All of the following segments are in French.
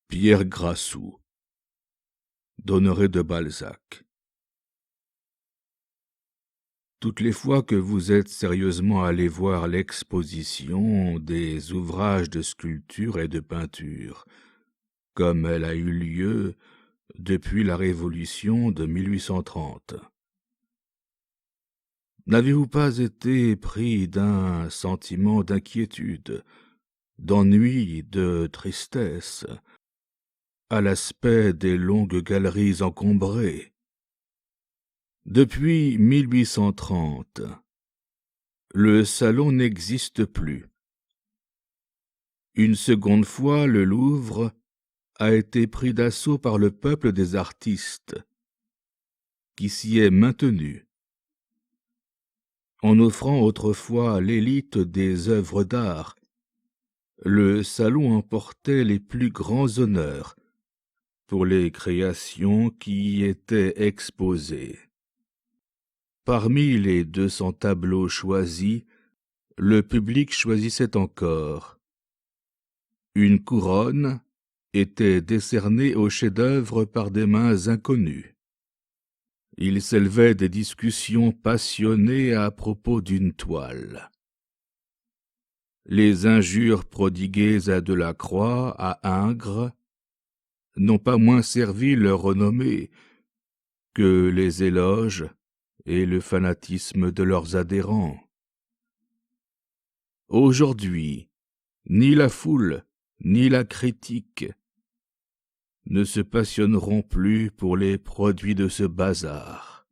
Pierre Grassou, d'Honoré de Balzac. Toutes les fois que vous êtes sérieusement allé voir l'exposition des ouvrages de sculpture et de peinture, comme elle a eu lieu depuis la Révolution de 1830, n'avez-vous pas été pris d'un sentiment d'inquiétude, d'ennui, de tristesse, à l'aspect des longues galeries encombrées? Depuis 1830, le salon n'existe plus. Une seconde fois, le Louvre a été pris d'assaut par le peuple des artistes, qui s'y est maintenu. En offrant autrefois l'élite des œuvres d'art, le salon emportait les plus grands honneurs pour les créations qui y étaient exposées. Parmi les 200 tableaux choisis, le public choisissait encore. Une couronne était décernée au chef-d'œuvre par des mains inconnues. Il s'élevait des discussions passionnées à propos d'une toile. Les injures prodiguées à Delacroix, à Ingres, n'ont pas moins servi leur renommée que les éloges et le fanatisme de leurs adhérents. Aujourd'hui, ni la foule, ni la critique ne se passionneront plus pour les produits de ce bazar.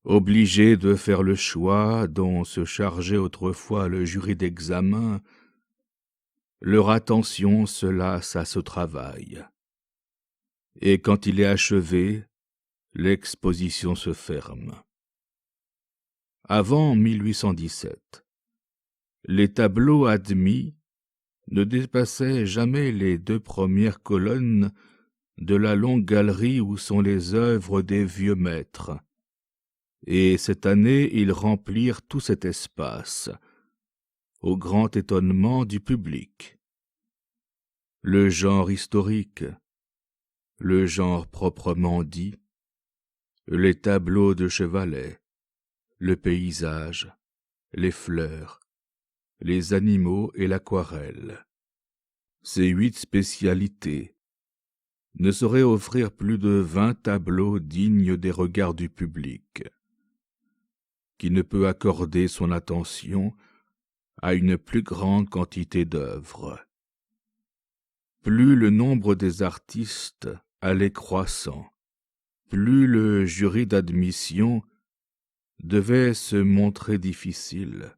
Obligés de faire le choix dont se chargeait autrefois le jury d'examen, leur attention se lasse à ce travail. Et quand il est achevé, l'exposition se ferme. Avant 1817, les tableaux admis ne dépassaient jamais les 2 premières colonnes de la longue galerie où sont les œuvres des vieux maîtres. Et cette année, ils remplirent tout cet espace, au grand étonnement du public. Le genre historique, le genre proprement dit, les tableaux de chevalet, le paysage, les fleurs, les animaux et l'aquarelle. Ces 8 spécialités ne sauraient offrir plus de 20 tableaux dignes des regards du public, qui ne peut accorder son attention à une plus grande quantité d'œuvres. Plus le nombre des artistes allait croissant, plus le jury d'admission devait se montrer difficile.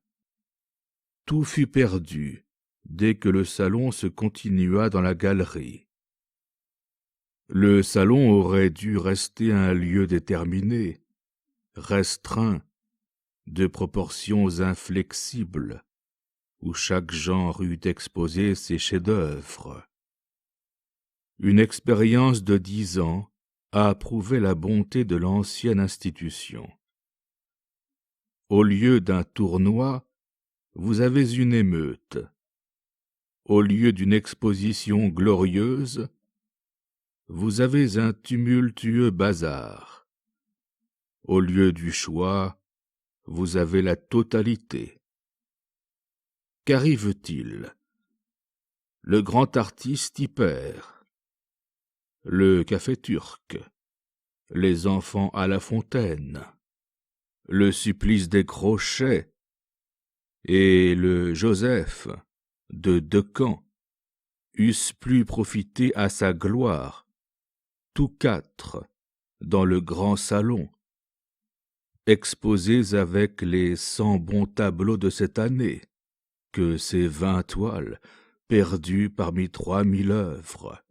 Tout fut perdu dès que le salon se continua dans la galerie. Le salon aurait dû rester un lieu déterminé, restreint, de proportions inflexibles, où chaque genre eût exposé ses chefs-d'œuvre. Une expérience de 10 ans a prouvé la bonté de l'ancienne institution. Au lieu d'un tournoi, vous avez une émeute. Au lieu d'une exposition glorieuse, vous avez un tumultueux bazar. Au lieu du choix, vous avez la totalité. Qu'arrive-t-il? Le grand artiste y perd. Le café turc, les enfants à la fontaine, le supplice des crochets et le Joseph de Decamps eussent pu profiter à sa gloire, tous 4, dans le grand salon, exposés avec les 100 bons tableaux de cette année, que ces 20 toiles, perdues parmi 3000 œuvres,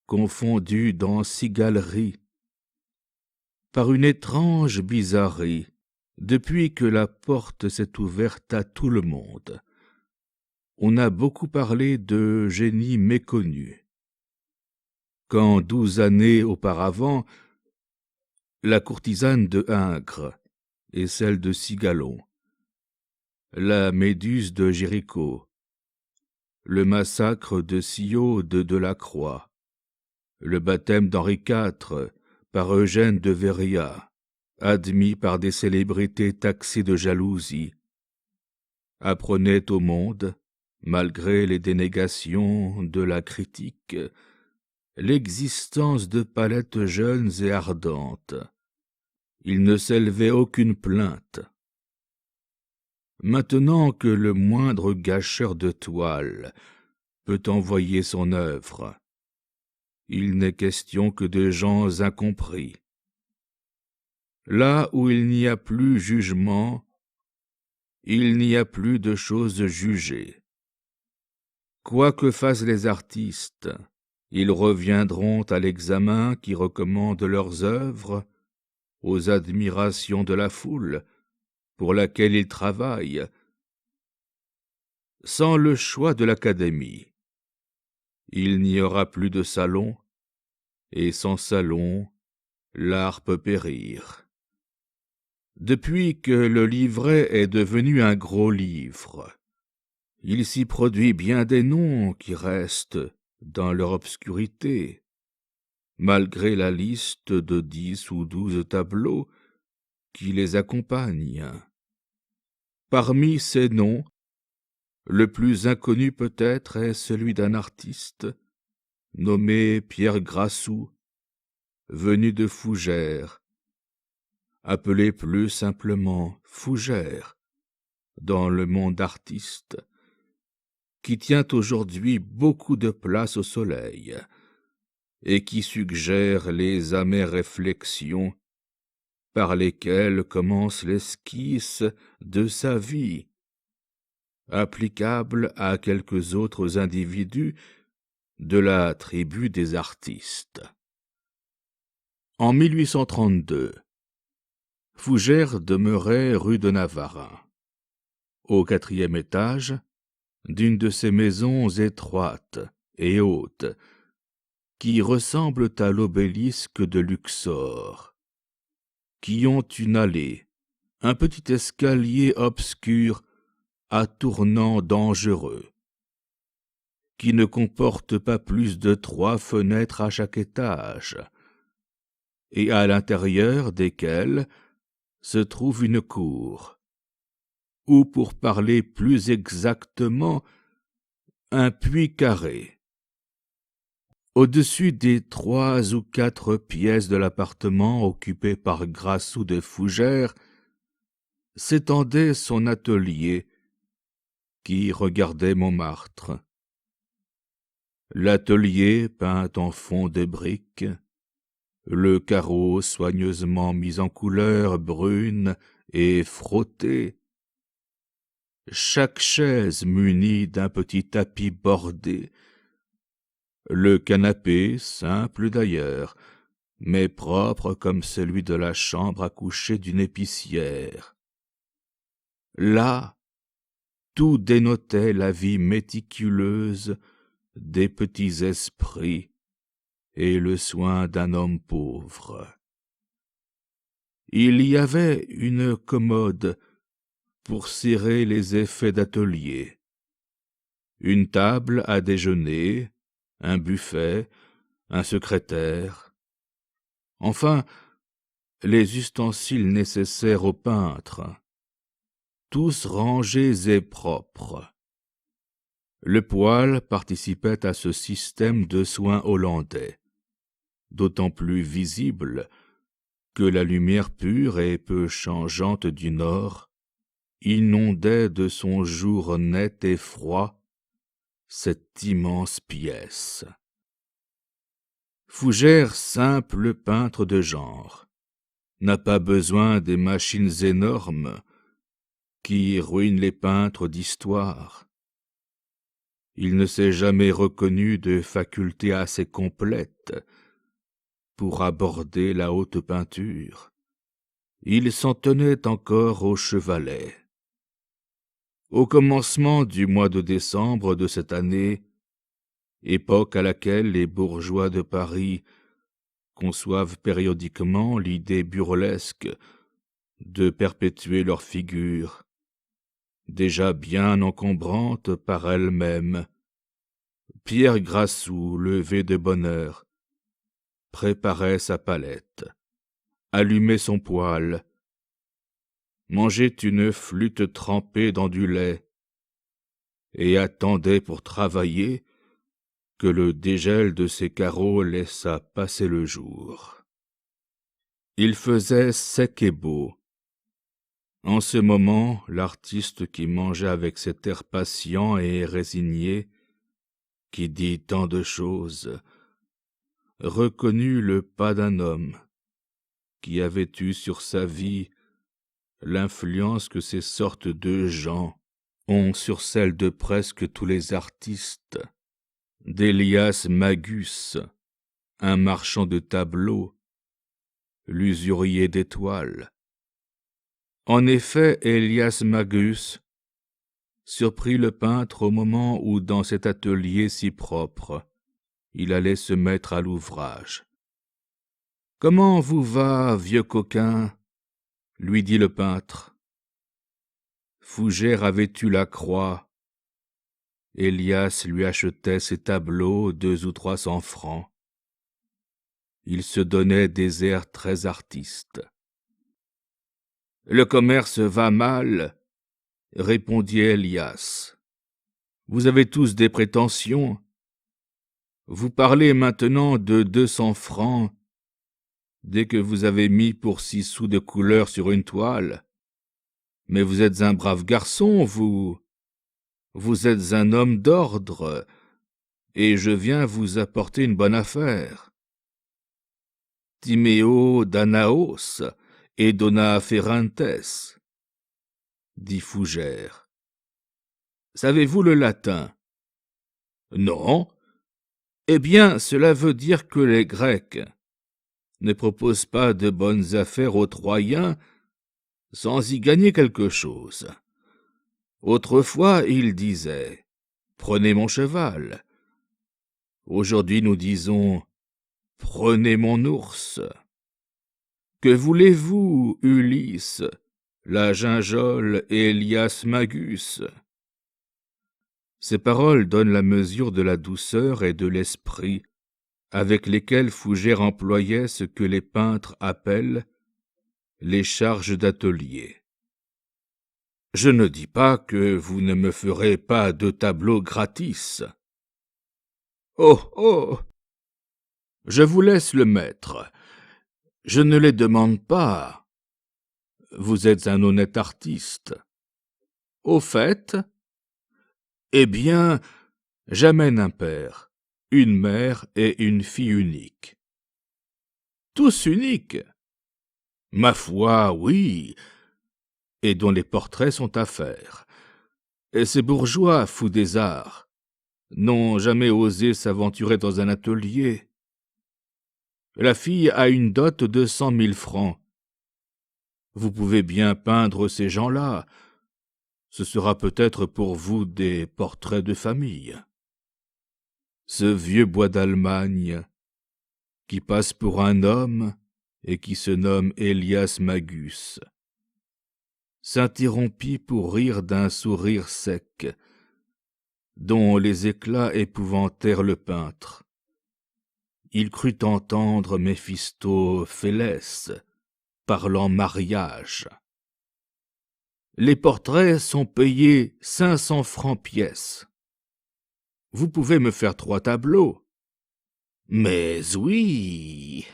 confondues dans 6 galeries. Par une étrange bizarrerie, depuis que la porte s'est ouverte à tout le monde, on a beaucoup parlé de génie méconnu. Quand 12 années auparavant, la courtisane de Ingres et celle de Cigalon, la Méduse de Jéricho, le massacre de Sillot de Delacroix, le baptême d'Henri IV par Eugène de Véria, admis par des célébrités taxées de jalousie, apprenait au monde, malgré les dénégations de la critique, l'existence de palettes jeunes et ardentes. Il ne s'élevait aucune plainte. Maintenant que le moindre gâcheur de toile peut envoyer son œuvre, il n'est question que de gens incompris. Là où il n'y a plus jugement, il n'y a plus de choses jugées. Quoi que fassent les artistes, ils reviendront à l'examen qui recommande leurs œuvres, aux admirations de la foule pour laquelle ils travaillent, sans le choix de l'Académie. Il n'y aura plus de salon, et sans salon, l'art peut périr. Depuis que le livret est devenu un gros livre, il s'y produit bien des noms qui restent dans leur obscurité, malgré la liste de 10 ou 12 tableaux qui les accompagnent. Parmi ces noms, le plus inconnu peut-être est celui d'un artiste nommé Pierre Grassou, venu de Fougères, appelé plus simplement Fougère dans le monde artiste, qui tient aujourd'hui beaucoup de place au soleil et qui suggère les amères réflexions par lesquelles commence l'esquisse de sa vie, applicable à quelques autres individus de la tribu des artistes. En 1832, Fougère demeurait rue de Navarin, au 4e étage d'une de ces maisons étroites et hautes qui ressemblent à l'obélisque de Luxor, qui ont une allée, un petit escalier obscur à tournant dangereux, qui ne comporte pas plus de 3 fenêtres à chaque étage, et à l'intérieur desquelles se trouve une cour, ou pour parler plus exactement, un puits carré. Au-dessus des 3 ou 4 pièces de l'appartement occupé par Grassou de Fougères s'étendait son atelier qui regardait Montmartre. L'atelier peint en fond de briques, le carreau soigneusement mis en couleur brune et frotté, chaque chaise munie d'un petit tapis bordé, le canapé, simple d'ailleurs, mais propre comme celui de la chambre à coucher d'une épicière. Là, tout dénotait la vie méticuleuse des petits esprits et le soin d'un homme pauvre. Il y avait une commode pour serrer les effets d'atelier, une table à déjeuner, un buffet, un secrétaire, enfin, les ustensiles nécessaires au peintre, tous rangés et propres. Le poêle participait à ce système de soins hollandais, d'autant plus visible que la lumière pure et peu changeante du nord inondait de son jour net et froid cette immense pièce. Fougère, simple peintre de genre, n'a pas besoin des machines énormes qui ruinent les peintres d'histoire. Il ne s'est jamais reconnu de faculté assez complète pour aborder la haute peinture. Il s'en tenait encore au chevalet. Au commencement du mois de décembre de cette année, époque à laquelle les bourgeois de Paris conçoivent périodiquement l'idée burlesque de perpétuer leur figure, déjà bien encombrante par elle-même Pierre Grassou, levé de bonne heure, préparait sa palette, allumait son poêle, mangeait une flûte trempée dans du lait et attendait pour travailler que le dégel de ses carreaux laissât passer le jour. Il faisait sec et beau. En ce moment, l'artiste qui mangeait avec cet air patient et résigné, qui dit tant de choses, reconnut le pas d'un homme qui avait eu sur sa vie l'influence que ces sortes de gens ont sur celle de presque tous les artistes, d'Elias Magus, un marchand de tableaux, l'usurier d'étoiles. En effet, Elias Magus surprit le peintre au moment où, dans cet atelier si propre, il allait se mettre à l'ouvrage. « Comment vous va, vieux coquin ?» lui dit le peintre. Fougère avait eu la croix. Elias lui achetait ses tableaux 200 ou 300 francs. Il se donnait des airs très artistes. « Le commerce va mal, » répondit Elias. « Vous avez tous des prétentions. Vous parlez maintenant de 200 francs dès que vous avez mis pour 6 sous de couleur sur une toile. Mais vous êtes un brave garçon, vous. Vous êtes un homme d'ordre, et je viens vous apporter une bonne affaire. Timéo Danaos et Dona Ferrantes, dit Fougère. Savez-vous le latin? Non. Eh bien, cela veut dire que les Grecs ne proposent pas de bonnes affaires aux Troyens sans y gagner quelque chose. Autrefois, ils disaient « Prenez mon cheval ». Aujourd'hui, nous disons « Prenez mon ours ». Que voulez-vous, Ulysse, la Ginjole et Elias Magus? Ces paroles donnent la mesure de la douceur et de l'esprit avec lesquels Fougère employait ce que les peintres appellent les charges d'atelier. Je ne dis pas que vous ne me ferez pas de tableaux gratis. Oh, oh! Je vous laisse le maître. Je ne les demande pas. Vous êtes un honnête artiste. Au fait, eh bien, j'amène un père, une mère et une fille unique. Tous uniques? Ma foi, oui, et dont les portraits sont à faire. Et ces bourgeois, fous des arts, n'ont jamais osé s'aventurer dans un atelier. La fille a une dot de 100 000 francs. Vous pouvez bien peindre ces gens-là. Ce sera peut-être pour vous des portraits de famille. Ce vieux bois d'Allemagne, qui passe pour un homme et qui se nomme Elias Magus, s'interrompit pour rire d'un sourire sec, dont les éclats épouvantèrent le peintre. Il crut entendre Méphistophélès parlant mariage. Les portraits sont payés 500 francs pièce. Vous pouvez me faire 3 tableaux. Mais oui,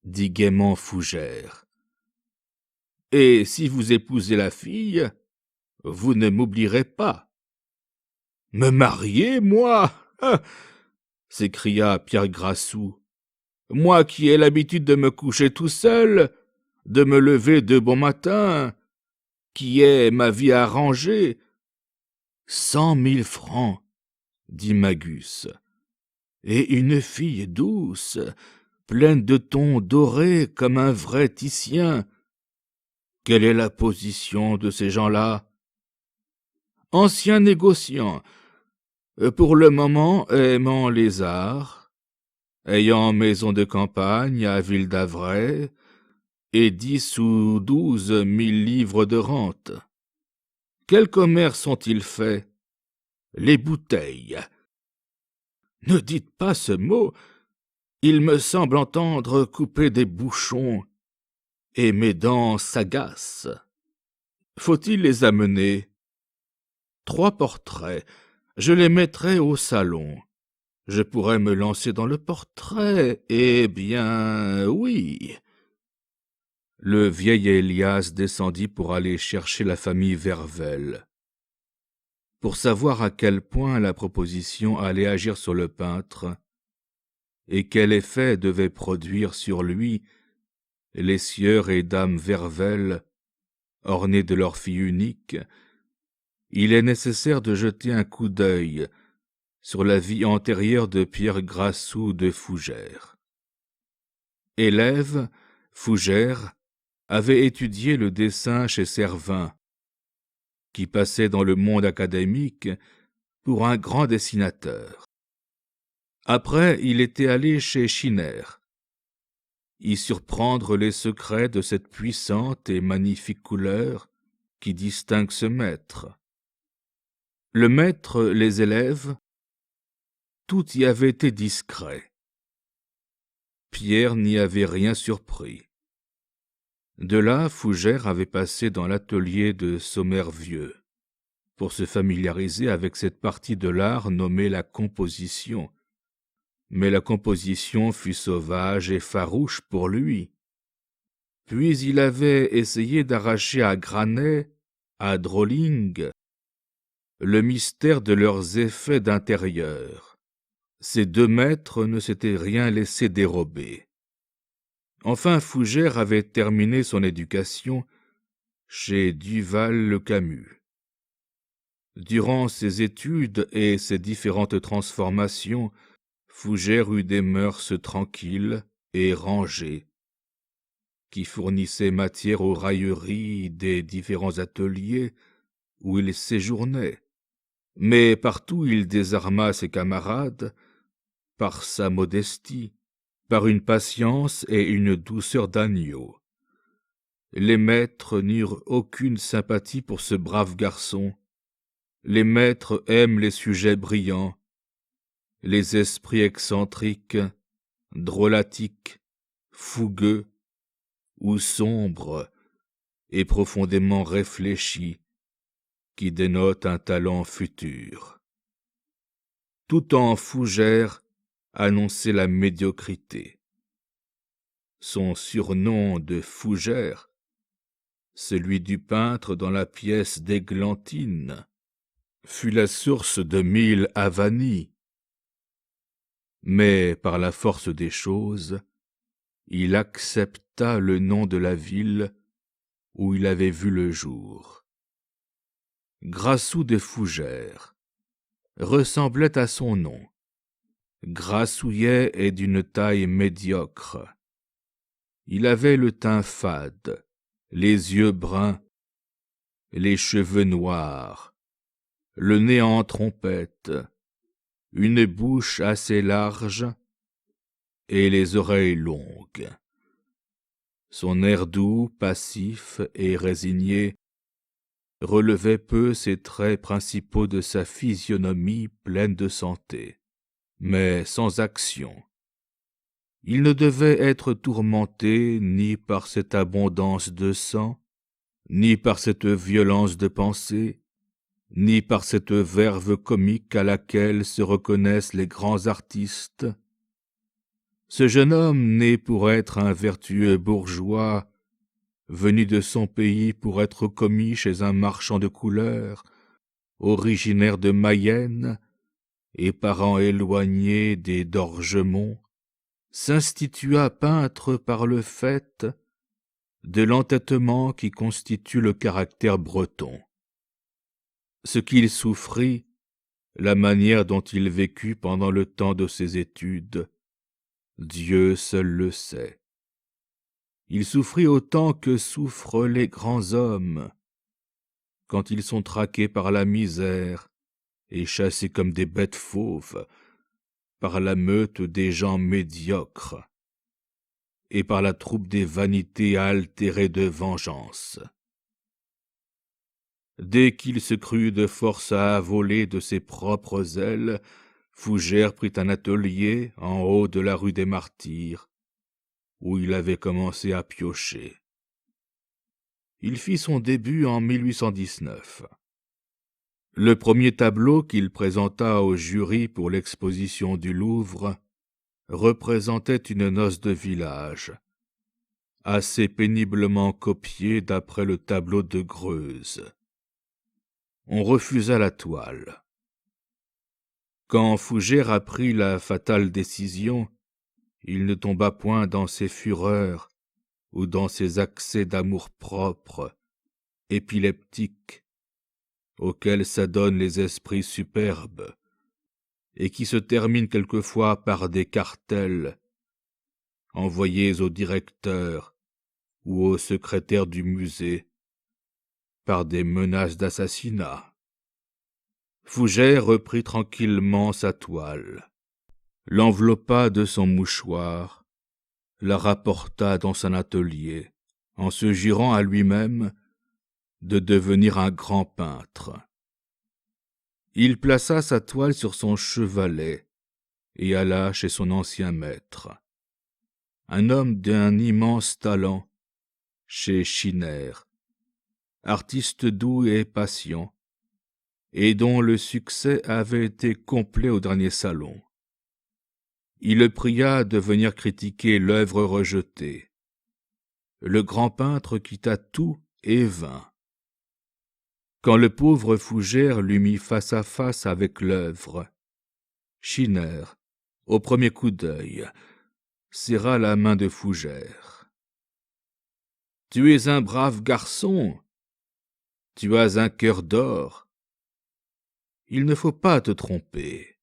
dit gaiement Fougère. Et si vous épousez la fille, vous ne m'oublierez pas. Me marier, moi? S'écria Pierre Grassou. Moi qui ai l'habitude de me coucher tout seul, de me lever de bon matin, qui ai ma vie arrangée. 100 000 francs, dit Magus, et une fille douce, pleine de tons dorés comme un vrai Titien. Quelle est la position de ces gens-là? Anciens négociants, pour le moment aimant les arts, ayant maison de campagne à Ville-d'Avray, et 10 ou 12 000 livres de rente. Quel commerce ont-ils fait? Les bouteilles. Ne dites pas ce mot. Il me semble entendre couper des bouchons, et mes dents s'agacent. Faut-il les amener? 3 portraits. Je les mettrai au salon. Je pourrais me lancer dans le portrait. Eh bien, oui. Le vieil Élias descendit pour aller chercher la famille Vervel. Pour savoir à quel point la proposition allait agir sur le peintre, et quel effet devait produire sur lui les sieurs et dames Vervel, ornés de leur fille unique, il est nécessaire de jeter un coup d'œil sur la vie antérieure de Pierre Grassou de Fougères. Élève, Fougères avait étudié le dessin chez Servin, qui passait dans le monde académique pour un grand dessinateur. Après, il était allé chez Schiner, y surprendre les secrets de cette puissante et magnifique couleur qui distingue ce maître. Le maître, les élèves, tout y avait été discret. Pierre n'y avait rien surpris. De là, Fougères avait passé dans l'atelier de Sommervieux, pour se familiariser avec cette partie de l'art nommée la composition. Mais la composition fut sauvage et farouche pour lui. Puis il avait essayé d'arracher à Granet, à Drolling, le mystère de leurs effets d'intérieur. Ces 2 maîtres ne s'étaient rien laissé dérober. Enfin, Fougères avait terminé son éducation chez Duval-le-Camus. Durant ses études et ses différentes transformations, Fougères eut des mœurs tranquilles et rangées, qui fournissaient matière aux railleries des différents ateliers où il séjournait. Mais partout il désarma ses camarades par sa modestie, par une patience et une douceur d'agneau. Les maîtres n'eurent aucune sympathie pour ce brave garçon. Les maîtres aiment les sujets brillants, les esprits excentriques, drôlatiques, fougueux ou sombres et profondément réfléchis, qui dénotent un talent futur. Tout en Fougères annonçait la médiocrité. Son surnom de Fougère, celui du peintre dans la pièce d'Églantine, fut la source de 1000 avanies. Mais par la force des choses, il accepta le nom de la ville où il avait vu le jour. Grassou de Fougères ressemblait à son nom. Grassouillet est d'une taille médiocre. Il avait le teint fade, les yeux bruns, les cheveux noirs, le nez en trompette, une bouche assez large et les oreilles longues. Son air doux, passif et résigné relevait peu ces traits principaux de sa physionomie pleine de santé, mais sans action. Il ne devait être tourmenté ni par cette abondance de sang, ni par cette violence de pensée, ni par cette verve comique à laquelle se reconnaissent les grands artistes. Ce jeune homme, né pour être un vertueux bourgeois, venu de son pays pour être commis chez un marchand de couleurs, originaire de Mayenne et parent éloigné des d'Orgemont, s'institua peintre par le fait de l'entêtement qui constitue le caractère breton. Ce qu'il souffrit, la manière dont il vécut pendant le temps de ses études, Dieu seul le sait. Il souffrit autant que souffrent les grands hommes, quand ils sont traqués par la misère et chassés comme des bêtes fauves par la meute des gens médiocres et par la troupe des vanités altérées de vengeance. Dès qu'il se crut de force à voler de ses propres ailes, Fougère prit un atelier en haut de la rue des Martyrs, où il avait commencé à piocher. Il fit son début en 1819. Le premier tableau qu'il présenta au jury pour l'exposition du Louvre représentait une noce de village, assez péniblement copiée d'après le tableau de Greuze. On refusa la toile. Quand Fougère apprit la fatale décision, il ne tomba point dans ses fureurs ou dans ses accès d'amour-propre, épileptiques, auxquels s'adonnent les esprits superbes, et qui se terminent quelquefois par des cartels, envoyés au directeur ou au secrétaire du musée, par des menaces d'assassinat. Fougère reprit tranquillement sa toile, l'enveloppa de son mouchoir, la rapporta dans son atelier, en se jurant à lui-même de devenir un grand peintre. Il plaça sa toile sur son chevalet et alla chez son ancien maître, un homme d'un immense talent, chez Schiner, artiste doux et patient, et dont le succès avait été complet au dernier salon. Il le pria de venir critiquer l'œuvre rejetée. Le grand peintre quitta tout et vint. Quand le pauvre Fougère l'eut mis face à face avec l'œuvre, Schiner, au premier coup d'œil, serra la main de Fougère. « Tu es un brave garçon, tu as un cœur d'or. Il ne faut pas te tromper.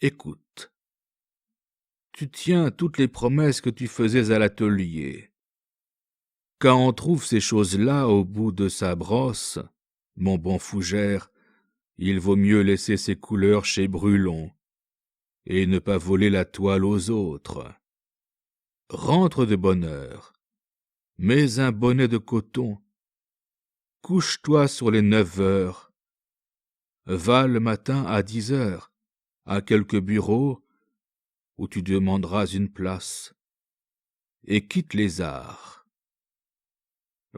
Écoute, tu tiens toutes les promesses que tu faisais à l'atelier. Quand on trouve ces choses-là au bout de sa brosse, mon bon Fougère, il vaut mieux laisser ses couleurs chez Brulon et ne pas voler la toile aux autres. Rentre de bonne heure, mets un bonnet de coton, couche-toi sur les 9 heures, va le matin à 10 heures, à quelque bureau où tu demanderas une place, et quitte les arts.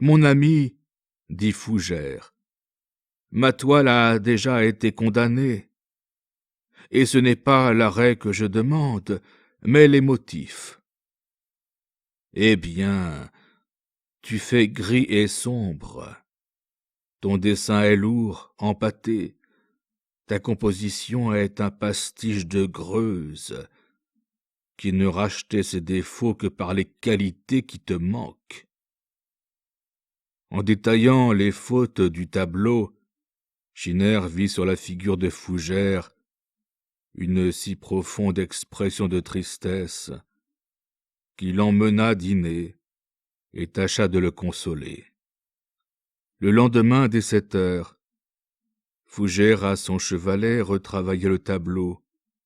Mon ami, dit Fougère, ma toile a déjà été condamnée, et ce n'est pas l'arrêt que je demande, mais les motifs. Eh bien, tu fais gris et sombre, ton dessin est lourd, empâté, ta composition est un pastiche de Greuze, qui ne rachetait ses défauts que par les qualités qui te manquent. En détaillant les fautes du tableau, Schiner vit sur la figure de Fougère une si profonde expression de tristesse qu'il l'emmena dîner et tâcha de le consoler. Le lendemain, dès 7 heures, Fougère à son chevalet retravaillait le tableau,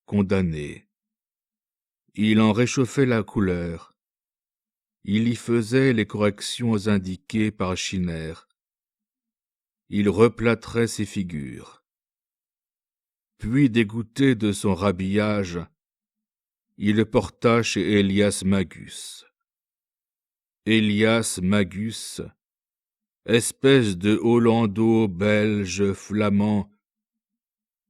condamné. Il en réchauffait la couleur. Il y faisait les corrections indiquées par Schiner. Il replâtrait ses figures. Puis, dégoûté de son rhabillage, il le porta chez Elias Magus. Elias Magus, espèce de Hollando-belge flamand,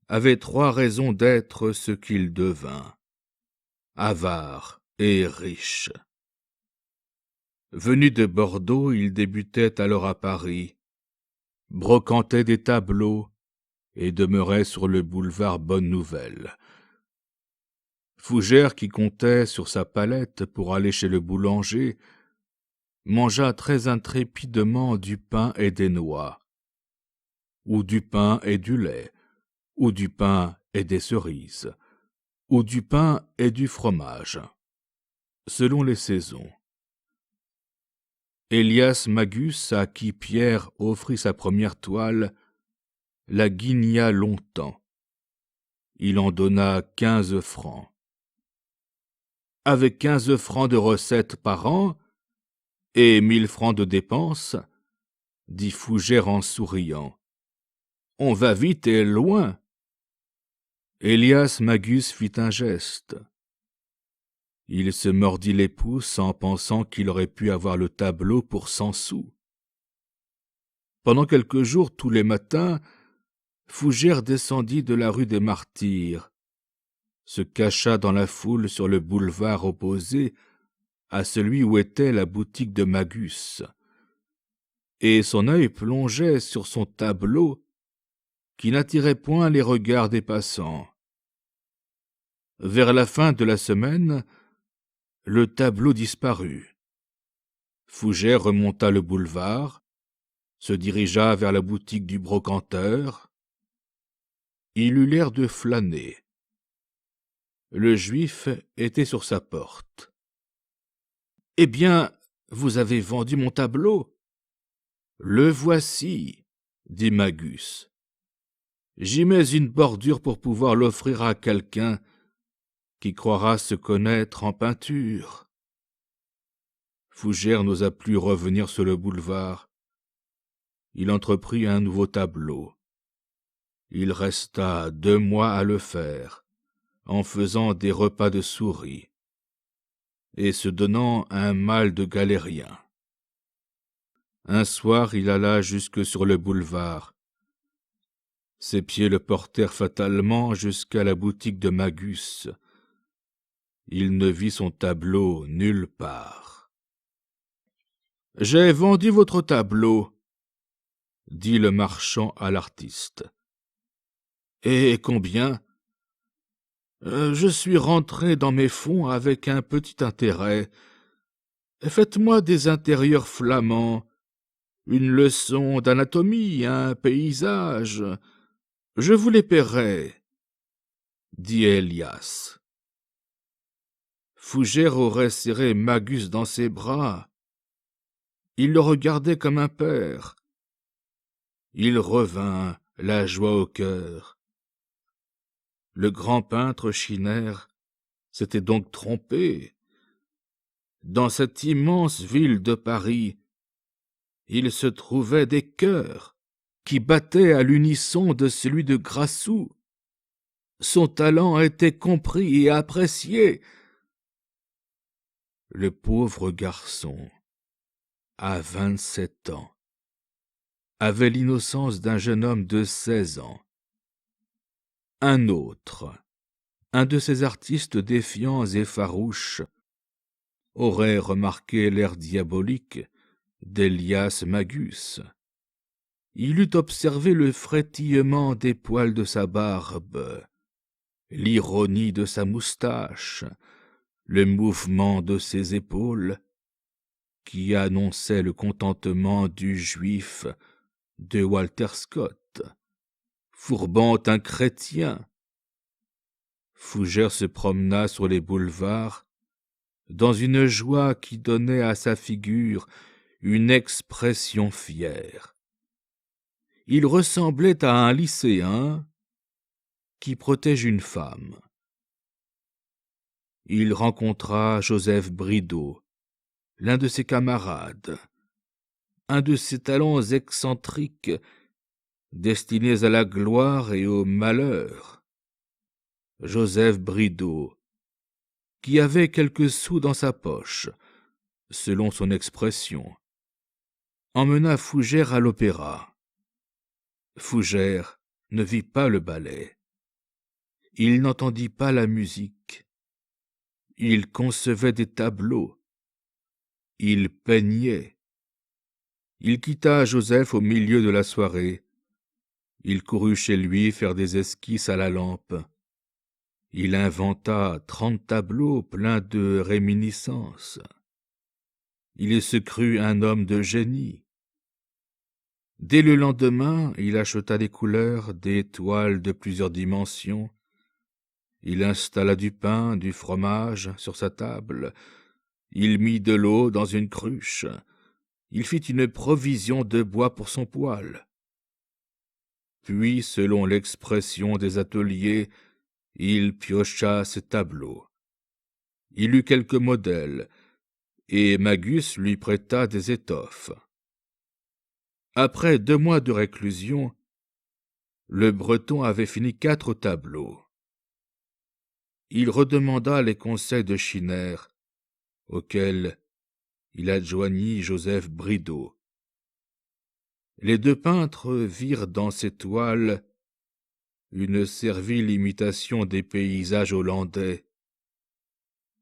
avait 3 raisons d'être ce qu'il devint: avare et riche. Venu de Bordeaux, il débutait alors à Paris, brocantait des tableaux et demeurait sur le boulevard Bonne-Nouvelle. Fougère, qui comptait sur sa palette pour aller chez le boulanger, mangea très intrépidement du pain et des noix, ou du pain et du lait, ou du pain et des cerises, ou du pain et du fromage, selon les saisons. Elias Magus, à qui Pierre offrit sa première toile, la guigna longtemps. Il en donna 15 francs. Avec 15 francs de recettes par an et 1000 francs de dépenses, dit Fougère en souriant, on va vite et loin. Elias Magus fit un geste. Il se mordit les pouces en pensant qu'il aurait pu avoir le tableau pour 100 sous. Pendant quelques jours, tous les matins, Fougère descendit de la rue des Martyrs, se cacha dans la foule sur le boulevard opposé à celui où était la boutique de Magus, et son œil plongeait sur son tableau qui n'attirait point les regards des passants. Vers la fin de la semaine, le tableau disparut. Fougère remonta le boulevard, se dirigea vers la boutique du brocanteur. Il eut l'air de flâner. Le juif était sur sa porte. « Eh bien, vous avez vendu mon tableau ?»« Le voici, » dit Magus. « J'y mets une bordure pour pouvoir l'offrir à quelqu'un qui croira se connaître en peinture. » Fougère n'osa plus revenir sur le boulevard. Il entreprit un nouveau tableau. Il resta 2 mois à le faire, en faisant des repas de souris et se donnant un mal de galérien. Un soir, il alla jusque sur le boulevard. Ses pieds le portèrent fatalement jusqu'à la boutique de Magus. Il ne vit son tableau nulle part. « J'ai vendu votre tableau, » dit le marchand à l'artiste. « Et combien ? Je suis rentré dans mes fonds avec un petit intérêt. Faites-moi des intérieurs flamands, une leçon d'anatomie, un paysage. Je vous les paierai, » dit Elias. Fougère aurait serré Magus dans ses bras. Il le regardait comme un père. Il revint, la joie au cœur. Le grand peintre Schiner s'était donc trompé. Dans cette immense ville de Paris, il se trouvait des cœurs qui battaient à l'unisson de celui de Grassou. Son talent était compris et apprécié. Le pauvre garçon, à 27 ans, avait l'innocence d'un jeune homme de 16 ans. Un autre, un de ces artistes défiants et farouches, aurait remarqué l'air diabolique d'Elias Magus. Il eût observé le frétillement des poils de sa barbe, l'ironie de sa moustache, le mouvement de ses épaules, qui annonçait le contentement du juif de Walter Scott, fourbant un chrétien. Fougère se promena sur les boulevards dans une joie qui donnait à sa figure une expression fière. Il ressemblait à un lycéen qui protège une femme. Il rencontra Joseph Bridau, l'un de ses camarades, un de ses talents excentriques destinés à la gloire et au malheur. Joseph Bridau, qui avait quelques sous dans sa poche, selon son expression, emmena Fougère à l'opéra. Fougère ne vit pas le ballet. Il n'entendit pas la musique. Il concevait des tableaux. Il peignait. Il quitta Joseph au milieu de la soirée. Il courut chez lui faire des esquisses à la lampe. Il inventa 30 tableaux pleins de réminiscences. Il se crut un homme de génie. Dès le lendemain, il acheta des couleurs, des toiles de plusieurs dimensions. Il installa du pain, du fromage sur sa table. Il mit de l'eau dans une cruche. Il fit une provision de bois pour son poêle. Puis, selon l'expression des ateliers, il piocha ses tableaux. Il eut quelques modèles, et Magus lui prêta des étoffes. Après 2 mois de réclusion, le Breton avait fini 4 tableaux. il redemanda les conseils de Schiner, auxquels il adjoignit Joseph Bridau. Les deux peintres virent dans ces toiles une servile imitation des paysages hollandais,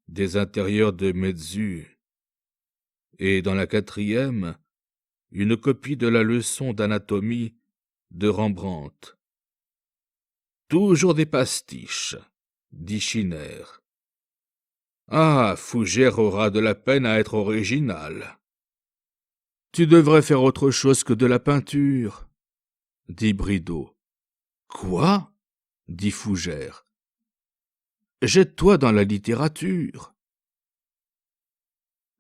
des intérieurs de Metzu, et dans la quatrième, une copie de la leçon d'anatomie de Rembrandt. Toujours des pastiches, dit Schiner. Ah, Fougère aura de la peine à être original. Tu devrais faire autre chose que de la peinture, dit Bridau. Quoi? Dit Fougère. Jette-toi dans la littérature.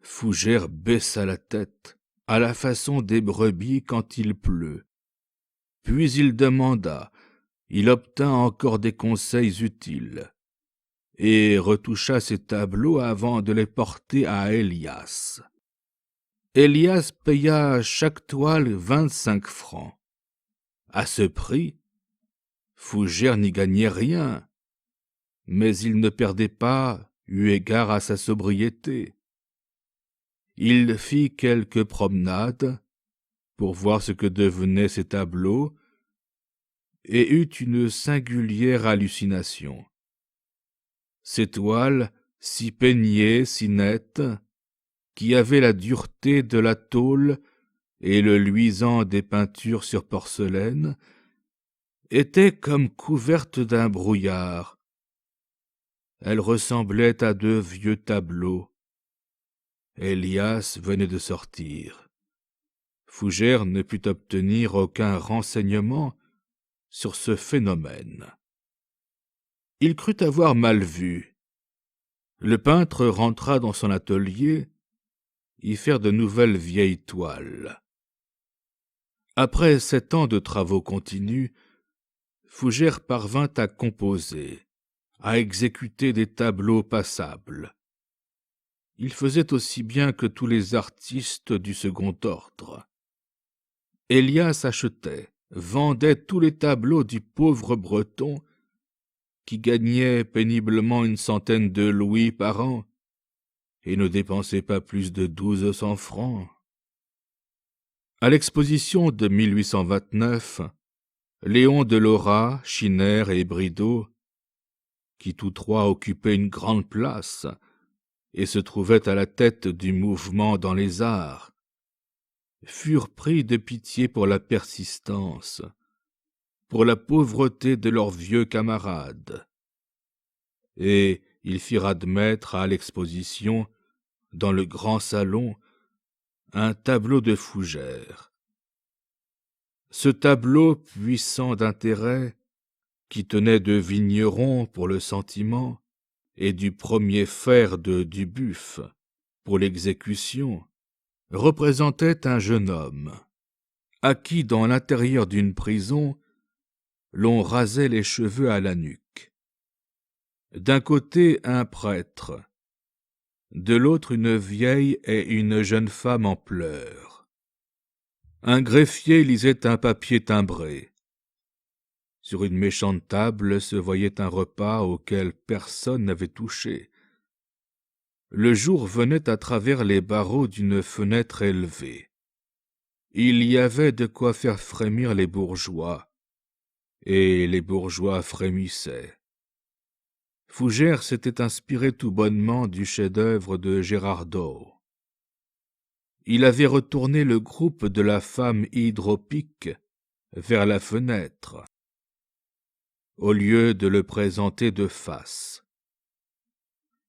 Fougère baissa la tête, à la façon des brebis quand il pleut. Puis il demanda, il obtint encore des conseils utiles, et retoucha ses tableaux avant de les porter à Elias. Elias paya chaque toile 25 francs. À ce prix, Fougère n'y gagnait rien, mais il ne perdait pas, eu égard à sa sobriété. Il fit quelques promenades pour voir ce que devenaient ses tableaux et eut une singulière hallucination. Ces toiles, si peignées, si nettes, qui avaient la dureté de la tôle et le luisant des peintures sur porcelaine, étaient comme couvertes d'un brouillard. Elles ressemblaient à deux vieux tableaux. Elias venait de sortir. Fougère ne put obtenir aucun renseignement sur ce phénomène. Il crut avoir mal vu. Le peintre rentra dans son atelier y faire de nouvelles vieilles toiles. Après 7 ans de travaux continus, Fougère parvint à composer, à exécuter des tableaux passables. Il faisait aussi bien que tous les artistes du second ordre. Elias achetait, vendait tous les tableaux du pauvre Breton, qui gagnait péniblement 100 de louis par an, et ne dépensait pas plus de 1200 francs. À l'exposition de 1829, Léon de Lora, Schiner et Bridau, qui tous trois occupaient une grande place et se trouvaient à la tête du mouvement dans les arts, furent pris de pitié pour la persistance, pour la pauvreté de leurs vieux camarades, et ils firent admettre à l'exposition, dans le grand salon, un tableau de Fougère. Ce tableau puissant d'intérêt, qui tenait de Vigneron pour le sentiment et du premier fer de Dubuff pour l'exécution, représentait un jeune homme, à qui, dans l'intérieur d'une prison, l'on rasait les cheveux à la nuque. D'un côté, un prêtre, de l'autre, une vieille et une jeune femme en pleurs. Un greffier lisait un papier timbré. Sur une méchante table se voyait un repas auquel personne n'avait touché. Le jour venait à travers les barreaux d'une fenêtre élevée. Il y avait de quoi faire frémir les bourgeois, et les bourgeois frémissaient. Fougère s'était inspiré tout bonnement du chef-d'œuvre de Gérardot. Il avait retourné le groupe de la femme hydropique vers la fenêtre, au lieu de le présenter de face.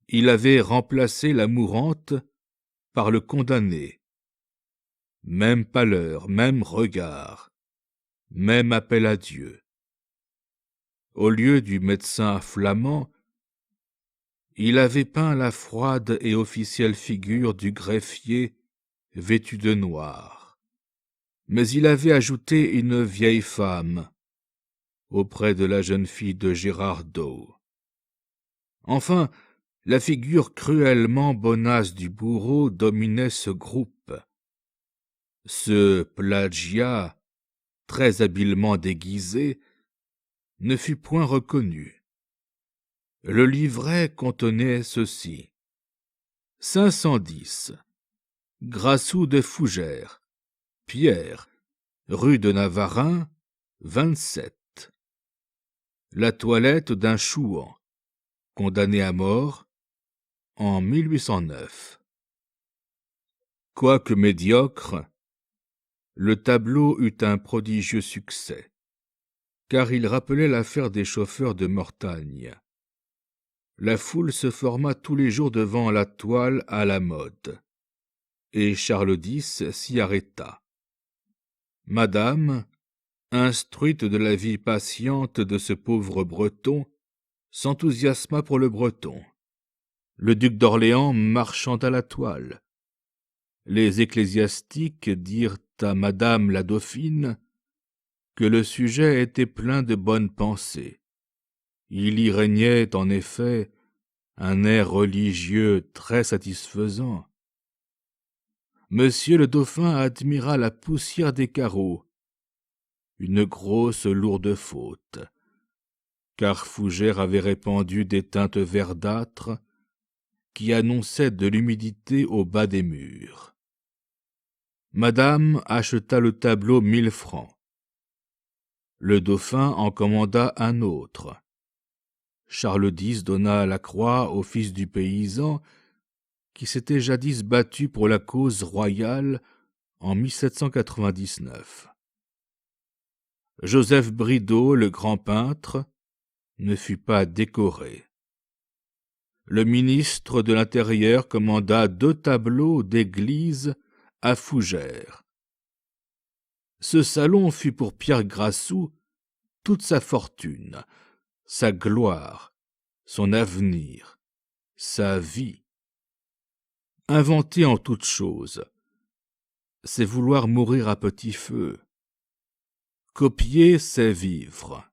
Il avait remplacé la mourante par le condamné. Même pâleur, même regard, même appel à Dieu. Au lieu du médecin flamand, il avait peint la froide et officielle figure du greffier vêtu de noir. Mais il avait ajouté une vieille femme auprès de la jeune fille de Gérardot. Enfin, la figure cruellement bonasse du bourreau dominait ce groupe. Ce plagiat, très habilement déguisé, ne fut point reconnu. Le livret contenait ceci: 510 Grassou de Fougères, Pierre, rue de Navarin, 27. La toilette d'un chouan, condamné à mort en 1809. Quoique médiocre, le tableau eut un prodigieux succès, car il rappelait l'affaire des chauffeurs de Mortagne. La foule se forma tous les jours devant la toile à la mode, et Charles X s'y arrêta. Madame, instruite de la vie patiente de ce pauvre Breton, s'enthousiasma pour le Breton. Le duc d'Orléans marchant à la toile. Les ecclésiastiques dirent à Madame la Dauphine que le sujet était plein de bonnes pensées. Il y régnait, en effet, un air religieux très satisfaisant. Monsieur le Dauphin admira la poussière des carreaux, une grosse lourde faute, car Fougères avait répandu des teintes verdâtres qui annonçaient de l'humidité au bas des murs. Madame acheta le tableau 1000 francs. Le Dauphin en commanda un autre. Charles X donna la croix au fils du paysan qui s'était jadis battu pour la cause royale en 1799. Joseph Bridau, le grand peintre, ne fut pas décoré. Le ministre de l'Intérieur commanda 2 tableaux d'église à Fougères. Ce salon fut pour Pierre Grassou toute sa fortune, sa gloire, son avenir, sa vie. Inventer en toute chose, c'est vouloir mourir à petit feu. Copier, c'est vivre.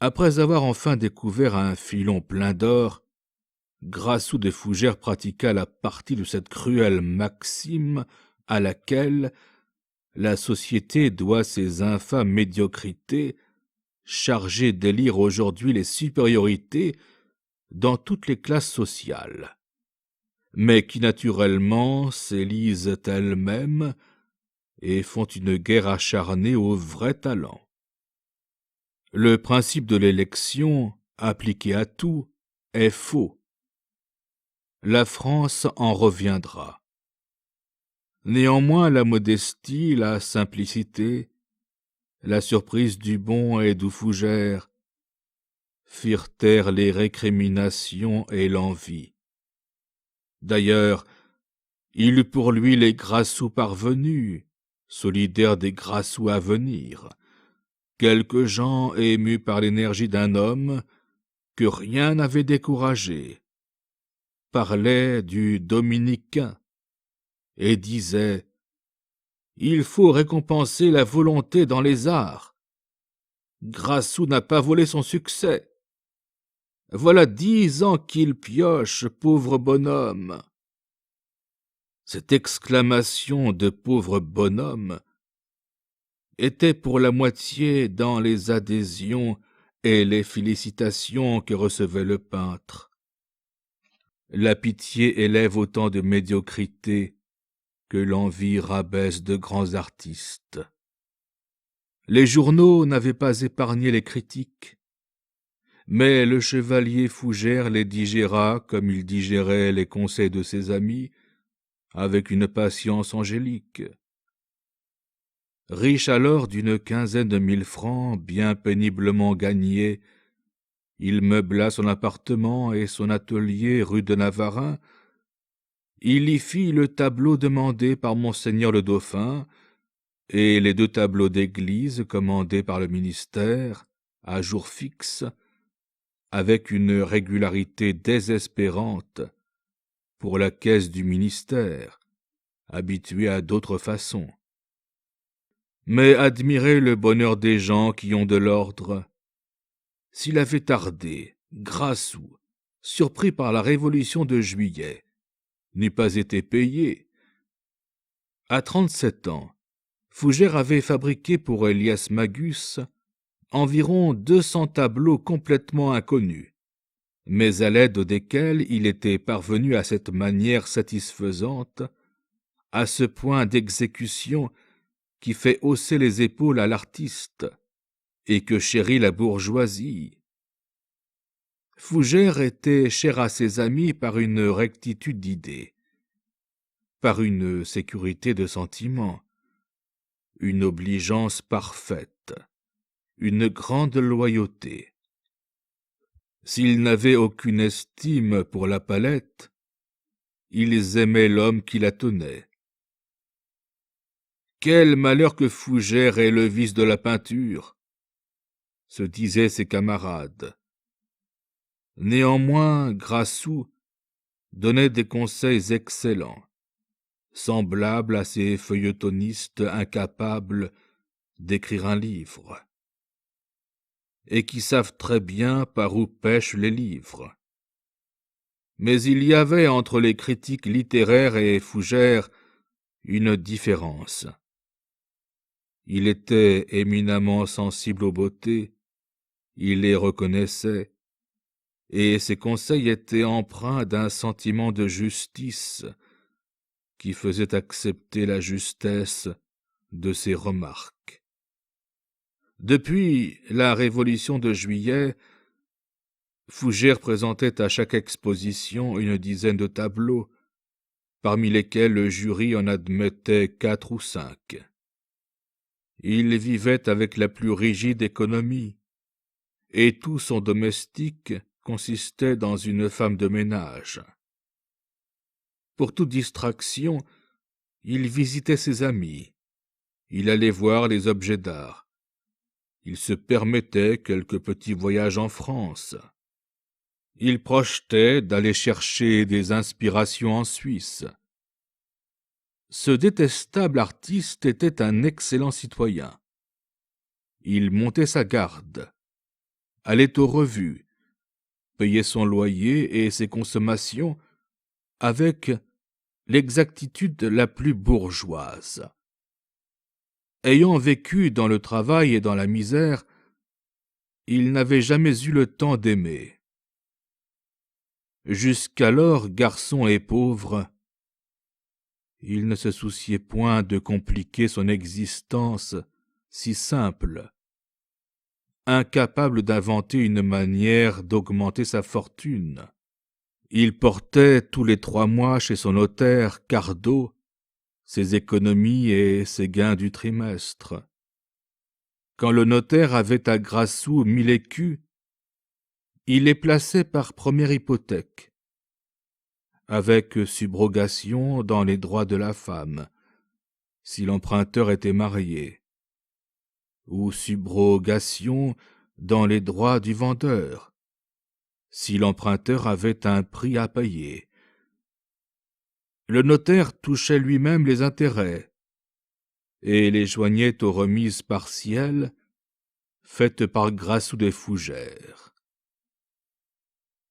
Après avoir enfin découvert un filon plein d'or, Grassou de Fougères pratiqua la partie de cette cruelle maxime à laquelle la société doit ses infâmes médiocrités, chargées d'élire aujourd'hui les supériorités dans toutes les classes sociales, mais qui naturellement s'élisent elles-mêmes et font une guerre acharnée aux vrais talents. Le principe de l'élection, appliqué à tout, est faux. La France en reviendra. Néanmoins, la modestie, la simplicité, la surprise du bon et doux Fougères firent taire les récriminations et l'envie. D'ailleurs, il eut pour lui les Grassous parvenus, solidaires des Grassous à venir, quelques gens émus par l'énergie d'un homme que rien n'avait découragé, parlaient du dominicain et disaient « Il faut récompenser la volonté dans les arts. Grassou n'a pas volé son succès. Voilà 10 ans qu'il pioche, pauvre bonhomme. » Cette exclamation de pauvre bonhomme était pour la moitié dans les adhésions et les félicitations que recevait le peintre. La pitié élève autant de médiocrité que l'envie rabaisse de grands artistes. Les journaux n'avaient pas épargné les critiques, mais le chevalier Fougères les digéra comme il digérait les conseils de ses amis, avec une patience angélique. Riche alors d'une 15aine de 1000 francs bien péniblement gagnés, il meubla son appartement et son atelier rue de Navarin. Il y fit le tableau demandé par monseigneur le Dauphin et les 2 tableaux d'église commandés par le ministère, à jour fixe, avec une régularité désespérante pour la caisse du ministère, habituée à d'autres façons. Mais admirez le bonheur des gens qui ont de l'ordre. S'il avait tardé, Grassou, surpris par la Révolution de Juillet, n'eût pas été payé. À 37 ans, Fougères avait fabriqué pour Elias Magus, environ 200 tableaux complètement inconnus, mais à l'aide desquels il était parvenu à cette manière satisfaisante, à ce point d'exécution qui fait hausser les épaules à l'artiste et que chérit la bourgeoisie. Fougère était cher à ses amis par une rectitude d'idées, par une sécurité de sentiments, une obligeance parfaite, une grande loyauté. S'ils n'avaient aucune estime pour la palette, ils aimaient l'homme qui la tenait. Quel malheur que Fougère ait le vice de la peinture, se disaient ses camarades. Néanmoins, Grassou donnait des conseils excellents, semblables à ces feuilletonistes incapables d'écrire un livre, et qui savent très bien par où pêchent les livres. Mais il y avait entre les critiques littéraires et Fougère une différence. Il était éminemment sensible aux beautés, il les reconnaissait, et ses conseils étaient empreints d'un sentiment de justice qui faisait accepter la justesse de ses remarques. Depuis la Révolution de Juillet, Fougère présentait à chaque exposition une dizaine de tableaux, parmi lesquels le jury en admettait 4 ou 5. Il vivait avec la plus rigide économie, et tout son domestique consistait dans une femme de ménage. Pour toute distraction, il visitait ses amis, il allait voir les objets d'art, il se permettait quelques petits voyages en France, il projetait d'aller chercher des inspirations en Suisse. Ce détestable artiste était un excellent citoyen. Il montait sa garde, allait aux revues, payait son loyer et ses consommations avec l'exactitude la plus bourgeoise. Ayant vécu dans le travail et dans la misère, il n'avait jamais eu le temps d'aimer. Jusqu'alors, garçon et pauvre, il ne se souciait point de compliquer son existence si simple, incapable d'inventer une manière d'augmenter sa fortune. Il portait tous les 3 mois chez son notaire Cardot ses économies et ses gains du trimestre. Quand le notaire avait à Grassou 1000 écus, il les plaçait par première hypothèque, avec subrogation dans les droits de la femme, si l'emprunteur était marié, ou subrogation dans les droits du vendeur, si l'emprunteur avait un prix à payer. Le notaire touchait lui-même les intérêts et les joignait aux remises partielles faites par Grassou des Fougères.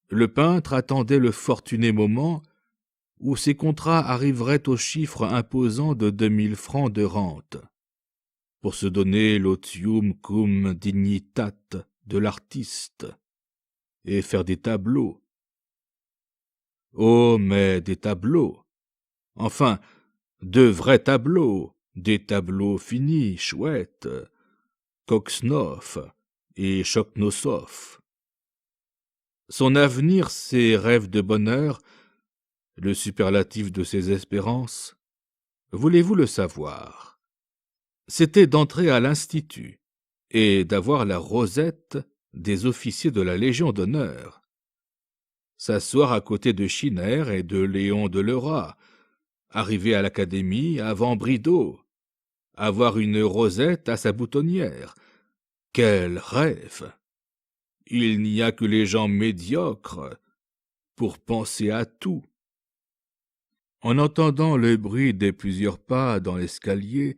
Le peintre attendait le fortuné moment où ses contrats arriveraient au chiffre imposant de 2000 francs de rente, pour se donner l'otium cum dignitat de l'artiste, et faire des tableaux. Oh, mais des tableaux! Enfin, de vrais tableaux, des tableaux finis, chouettes, Koksnov et Choknosov. Son avenir, ses rêves de bonheur, le superlatif de ses espérances, voulez-vous le savoir? C'était d'entrer à l'Institut et d'avoir la rosette des officiers de la Légion d'honneur, s'asseoir à côté de Schiner et de Léon de Lora, arriver à l'Académie avant Brideau, avoir une rosette à sa boutonnière. Quel rêve! Il n'y a que les gens médiocres pour penser à tout. En entendant le bruit des plusieurs pas dans l'escalier,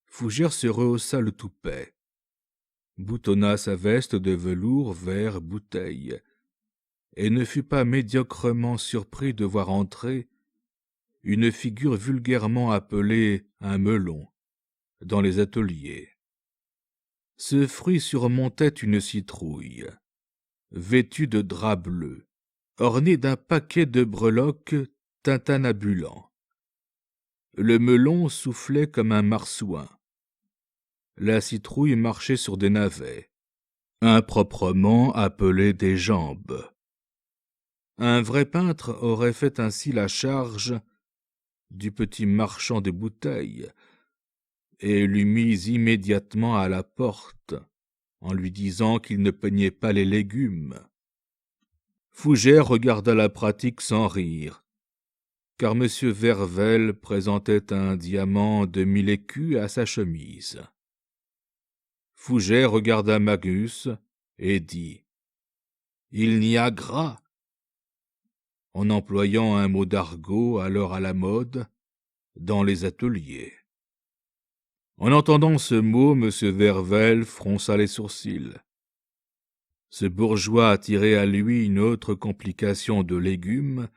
Fougère se rehaussa le toupet, boutonna sa veste de velours vert bouteille, et ne fut pas médiocrement surpris de voir entrer une figure vulgairement appelée un melon dans les ateliers. Ce fruit surmontait une citrouille, vêtue de drap bleu, ornée d'un paquet de breloques tintinnabulants. Le melon soufflait comme un marsouin. La citrouille marchait sur des navets, improprement appelés des jambes. Un vrai peintre aurait fait ainsi la charge du petit marchand de bouteilles et l'eût mis immédiatement à la porte en lui disant qu'il ne peignait pas les légumes. Fougère regarda la pratique sans rire, car M. Vervel présentait un diamant de 1000 écus à sa chemise. Fougère regarda Magus et dit « Il n'y a gras !» en employant un mot d'argot alors à la mode dans les ateliers. En entendant ce mot, M. Vervel fronça les sourcils. Ce bourgeois attirait à lui une autre complication de légumes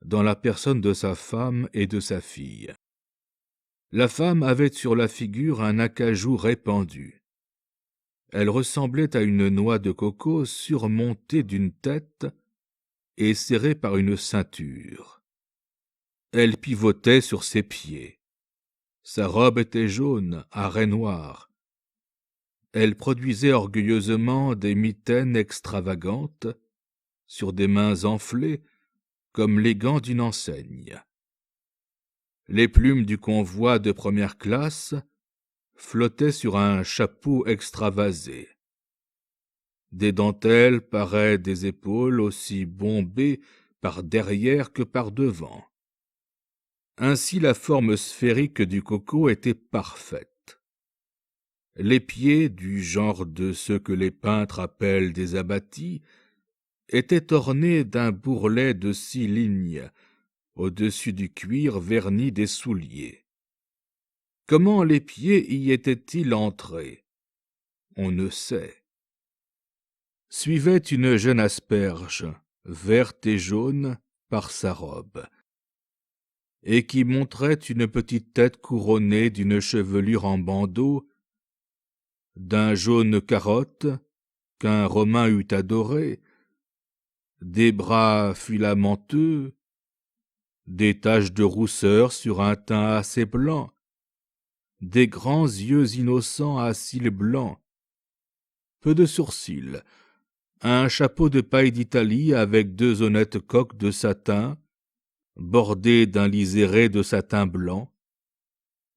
dans la personne de sa femme et de sa fille. La femme avait sur la figure un acajou répandu. Elle ressemblait à une noix de coco surmontée d'une tête et serrée par une ceinture. Elle pivotait sur ses pieds. Sa robe était jaune, à raies noires. Elle produisait orgueilleusement des mitaines extravagantes sur des mains enflées comme les gants d'une enseigne. Les plumes du convoi de première classe flottaient sur un chapeau extravasé. Des dentelles paraient des épaules aussi bombées par derrière que par devant. Ainsi la forme sphérique du coco était parfaite. Les pieds, du genre de ceux que les peintres appellent des abatis, étaient ornés d'un bourrelet de 6 lignes au-dessus du cuir verni des souliers. Comment les pieds y étaient-ils entrés? On ne sait. Suivait une jeune asperge, verte et jaune, par sa robe, et qui montrait une petite tête couronnée d'une chevelure en bandeau, d'un jaune carotte qu'un Romain eût adoré, des bras filamenteux, des taches de rousseur sur un teint assez blanc, des grands yeux innocents à cils blancs, peu de sourcils, un chapeau de paille d'Italie avec 2 honnêtes coques de satin, bordées d'un liséré de satin blanc,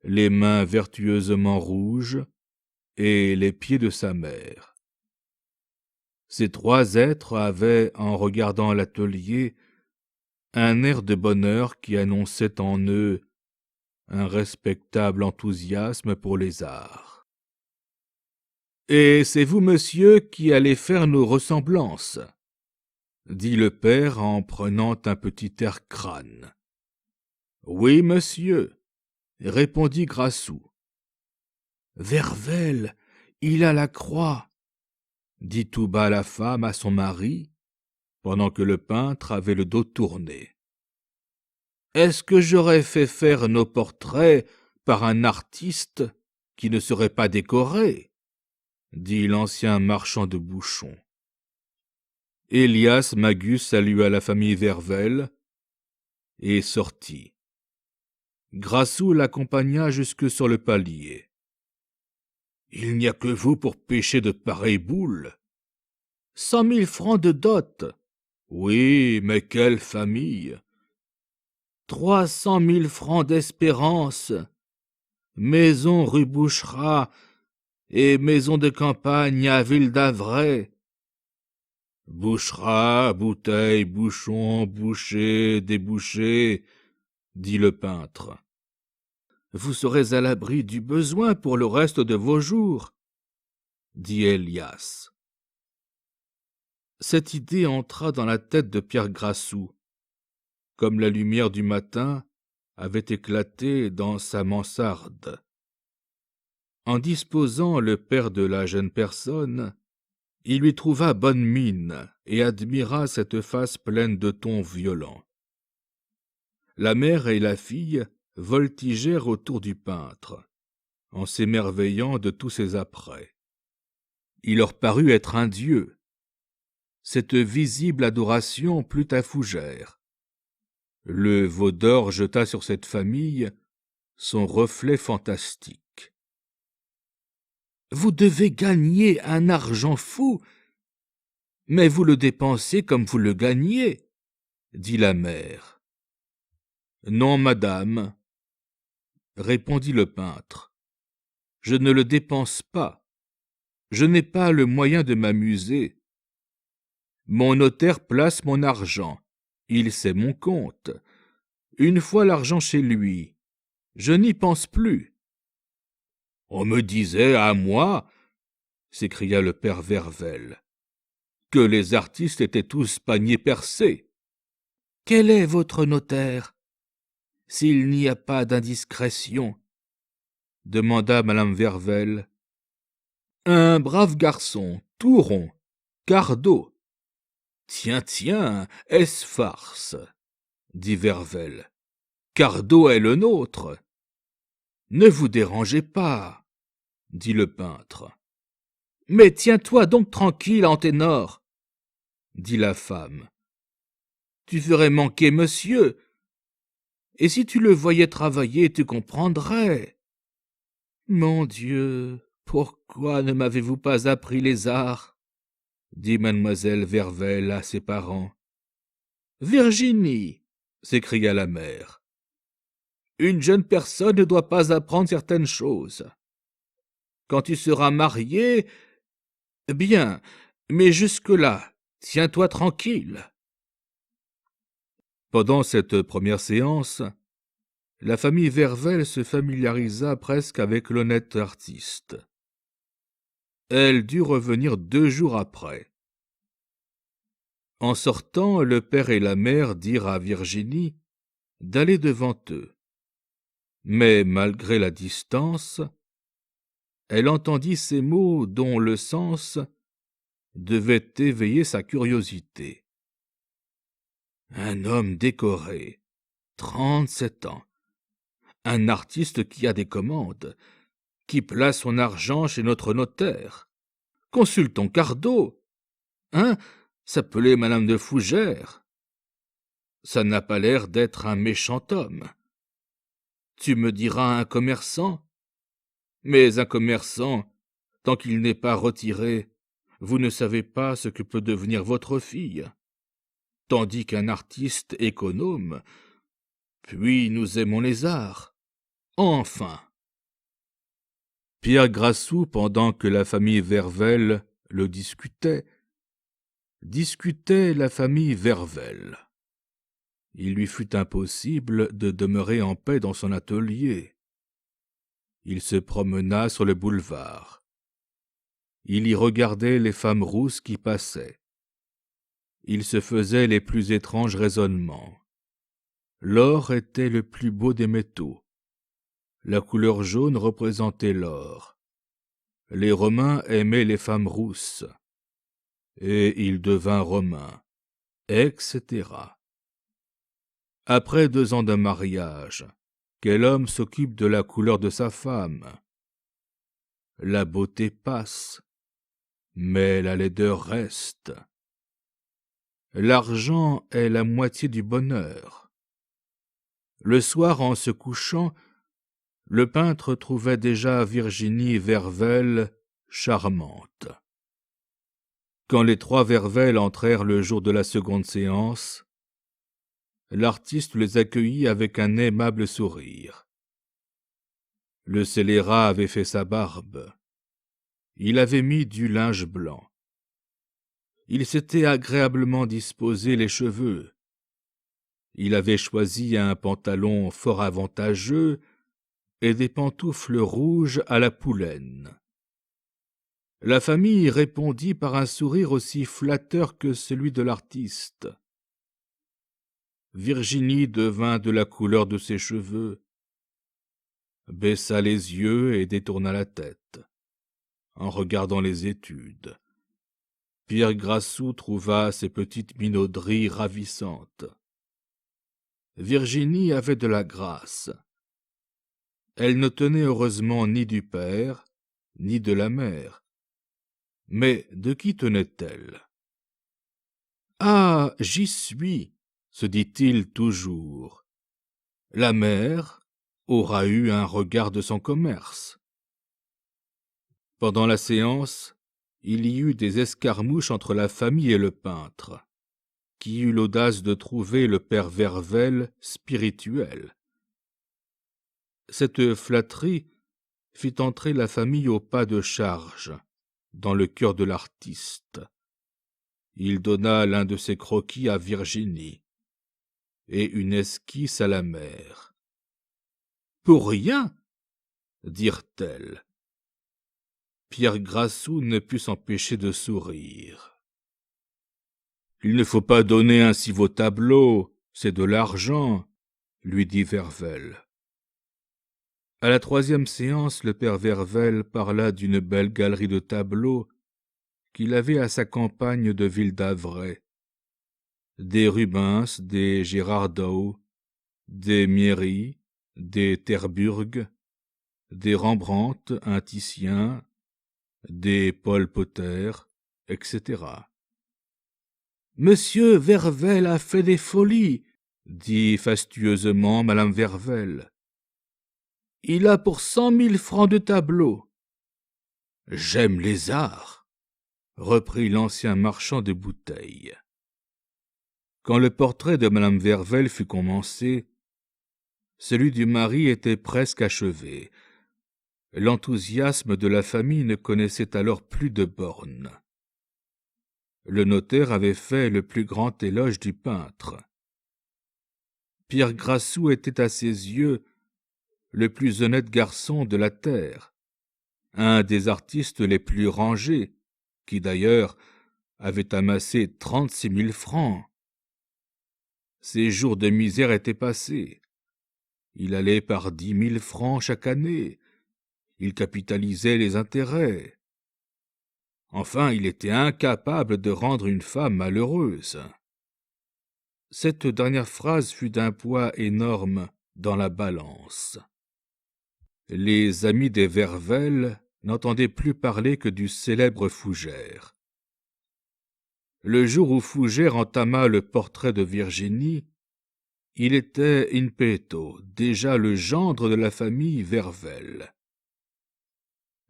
les mains vertueusement rouges et les pieds de sa mère. Ces 3 êtres avaient, en regardant l'atelier, un air de bonheur qui annonçait en eux un respectable enthousiasme pour les arts. « Et c'est vous, monsieur, qui allez faire nos ressemblances ?» dit le père en prenant un petit air crâne. « Oui, monsieur, » répondit Grassou. « Vervel, il a la croix, » dit tout bas la femme à son mari, pendant que le peintre avait le dos tourné. « Est-ce que j'aurais fait faire nos portraits par un artiste qui ne serait pas décoré ?» dit l'ancien marchand de bouchons. Elias Magus salua la famille Vervel et sortit. Grassou l'accompagna jusque sur le palier. « Il n'y a que vous pour pêcher de pareilles boules. » 100 000 francs de dot. Oui, mais quelle famille. 300 000 francs d'espérance. Maison rue Boucherat et maison de campagne à Ville d'Avray. Boucherat, bouteille, bouchon, boucher, débouché, dit le peintre. Vous serez à l'abri du besoin pour le reste de vos jours, dit Elias. Cette idée entra dans la tête de Pierre Grassou, comme la lumière du matin avait éclaté dans sa mansarde. En disposant le père de la jeune personne, il lui trouva bonne mine et admira cette face pleine de tons violents. La mère et la fille voltigèrent autour du peintre, en s'émerveillant de tous ses apprêts. Il leur parut être un dieu. Cette visible adoration plut à Fougère. Le veau d'or jeta sur cette famille son reflet fantastique. « Vous devez gagner un argent fou, mais vous le dépensez comme vous le gagnez, » dit la mère. « Non, madame, » répondit le peintre, « je ne le dépense pas. Je n'ai pas le moyen de m'amuser. Mon notaire place mon argent, il sait mon compte. Une fois l'argent chez lui, je n'y pense plus. »« On me disait, à moi, » s'écria le père Vervel, « que les artistes étaient tous paniers percés. »« Quel est votre notaire, s'il n'y a pas d'indiscrétion ?» demanda madame Vervel. « Un brave garçon, tout rond, Cardot. »« Tiens, tiens, est-ce farce ?» dit Vervel. « Cardot est le nôtre. »« Ne vous dérangez pas, » dit le peintre. « Mais tiens-toi donc tranquille, Anténor, » dit la femme. « Tu ferais manquer monsieur, et si tu le voyais travailler, tu comprendrais. »« Mon Dieu, pourquoi ne m'avez-vous pas appris les arts ?» dit mademoiselle Vervel à ses parents. « Virginie, » s'écria la mère, « une jeune personne ne doit pas apprendre certaines choses. Quand tu seras mariée, bien, mais jusque-là, tiens-toi tranquille. » Pendant cette première séance, la famille Vervel se familiarisa presque avec l'honnête artiste. Elle dut revenir 2 jours après. En sortant, le père et la mère dirent à Virginie d'aller devant eux. Mais malgré la distance, elle entendit ces mots dont le sens devait éveiller sa curiosité. Un homme décoré, 37 ans, un artiste qui a des commandes, qui place son argent chez notre notaire. Consultons Cardot, hein, s'appelait madame de Fougère. Ça n'a pas l'air d'être un méchant homme. Tu me diras un commerçant, mais un commerçant, tant qu'il n'est pas retiré, vous ne savez pas ce que peut devenir votre fille. Tandis qu'un artiste économe, puis nous aimons les arts. Enfin. Pierre Grassou, pendant que la famille Vervel le discutait la famille Vervel. Il lui fut impossible de demeurer en paix dans son atelier. Il se promena sur le boulevard. Il y regardait les femmes rousses qui passaient. Il se faisait les plus étranges raisonnements. L'or était le plus beau des métaux. La couleur jaune représentait l'or. Les Romains aimaient les femmes rousses. Et il devint romain, etc. Après 2 ans de mariage, quel homme s'occupe de la couleur de sa femme? La beauté passe, mais la laideur reste. L'argent est la moitié du bonheur. Le soir, en se couchant, le peintre trouvait déjà Virginie Vervel charmante. Quand les 3 Vervel entrèrent le jour de la seconde séance, l'artiste les accueillit avec un aimable sourire. Le scélérat avait fait sa barbe. Il avait mis du linge blanc. Il s'était agréablement disposé les cheveux. Il avait choisi un pantalon fort avantageux et des pantoufles rouges à la poulaine. La famille répondit par un sourire aussi flatteur que celui de l'artiste. Virginie devint de la couleur de ses cheveux, baissa les yeux et détourna la tête, en regardant les études. Pierre Grassou trouva ces petites minauderies ravissantes. Virginie avait de la grâce. Elle ne tenait heureusement ni du père, ni de la mère, Mais de qui tenait-elle? Ah, j'y suis, se dit-il toujours. La mère aura eu un regard de son commerce. Pendant la séance, il y eut des escarmouches entre la famille et le peintre, qui eut l'audace de trouver le père Vervel spirituel. Cette flatterie fit entrer la famille au pas de charge, dans le cœur de l'artiste. Il donna l'un de ses croquis à Virginie, et une esquisse à la mère. « Pour rien » dirent-elles. Pierre Grassou ne put s'empêcher de sourire. « Il ne faut pas donner ainsi vos tableaux, c'est de l'argent, » lui dit Vervel. À la troisième séance, le père Vervel parla d'une belle galerie de tableaux qu'il avait à sa campagne de Ville-d'Avray. Des Rubens, des Girardot, des Mieri, des Terburg, des Rembrandt, un Titien, des Paul Potter, etc. « Monsieur Vervel a fait des folies, » dit fastueusement madame Vervel. « Il a pour 100 000 francs de tableaux. »« J'aime les arts, » reprit l'ancien marchand de bouteilles. Quand le portrait de madame Vervel fut commencé, celui du mari était presque achevé. L'enthousiasme de la famille ne connaissait alors plus de bornes. Le notaire avait fait le plus grand éloge du peintre. Pierre Grassou était à ses yeux le plus honnête garçon de la terre, un des artistes les plus rangés, qui d'ailleurs avait amassé 36 000 francs. Ses jours de misère étaient passés. Il allait par 10 000 francs chaque année. Il capitalisait les intérêts. Enfin, il était incapable de rendre une femme malheureuse. Cette dernière phrase fut d'un poids énorme dans la balance. Les amis des Vervel n'entendaient plus parler que du célèbre Fougère. Le jour où Fougère entama le portrait de Virginie, il était in petto, déjà le gendre de la famille Vervel.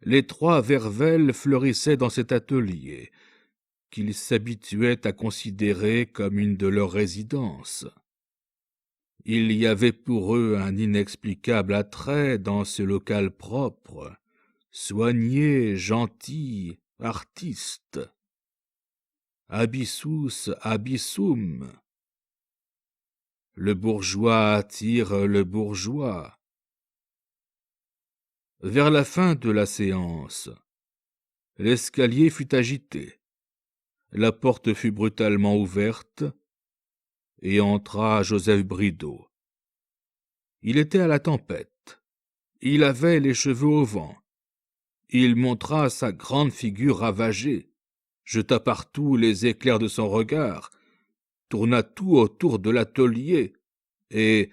Les trois Vervel fleurissaient dans cet atelier, qu'ils s'habituaient à considérer comme une de leurs résidences. Il y avait pour eux un inexplicable attrait dans ce local propre, soigné, gentil, artiste. Abyssus abyssum. Le bourgeois attire le bourgeois. Vers la fin de la séance, l'escalier fut agité. La porte fut brutalement ouverte, et entra Joseph Bridau. Il était à la tempête. Il avait les cheveux au vent. Il montra sa grande figure ravagée, jeta partout les éclairs de son regard, tourna tout autour de l'atelier et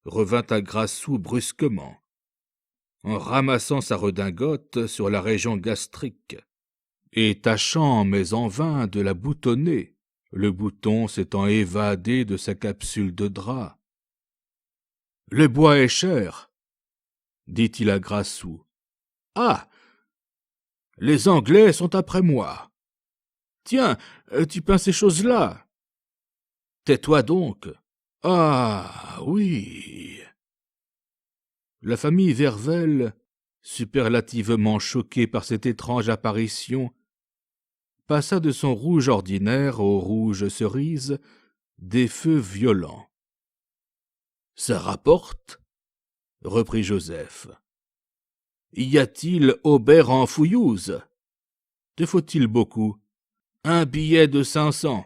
revint à Grassou brusquement, en ramassant sa redingote sur la région gastrique et tâchant, mais en vain, de la boutonner, le bouton s'étant évadé de sa capsule de drap. « Le bois est cher, » dit-il à Grassou. « Ah, les Anglais sont après moi. Tiens, tu peins ces choses-là. Tais-toi donc. Ah, oui. » La famille Vervel, superlativement choquée par cette étrange apparition, passa de son rouge ordinaire au rouge cerise des feux violents. « Ça rapporte ?» reprit Joseph. « Y a-t-il Aubert en fouillouse? Te faut-il beaucoup? Un billet de 500.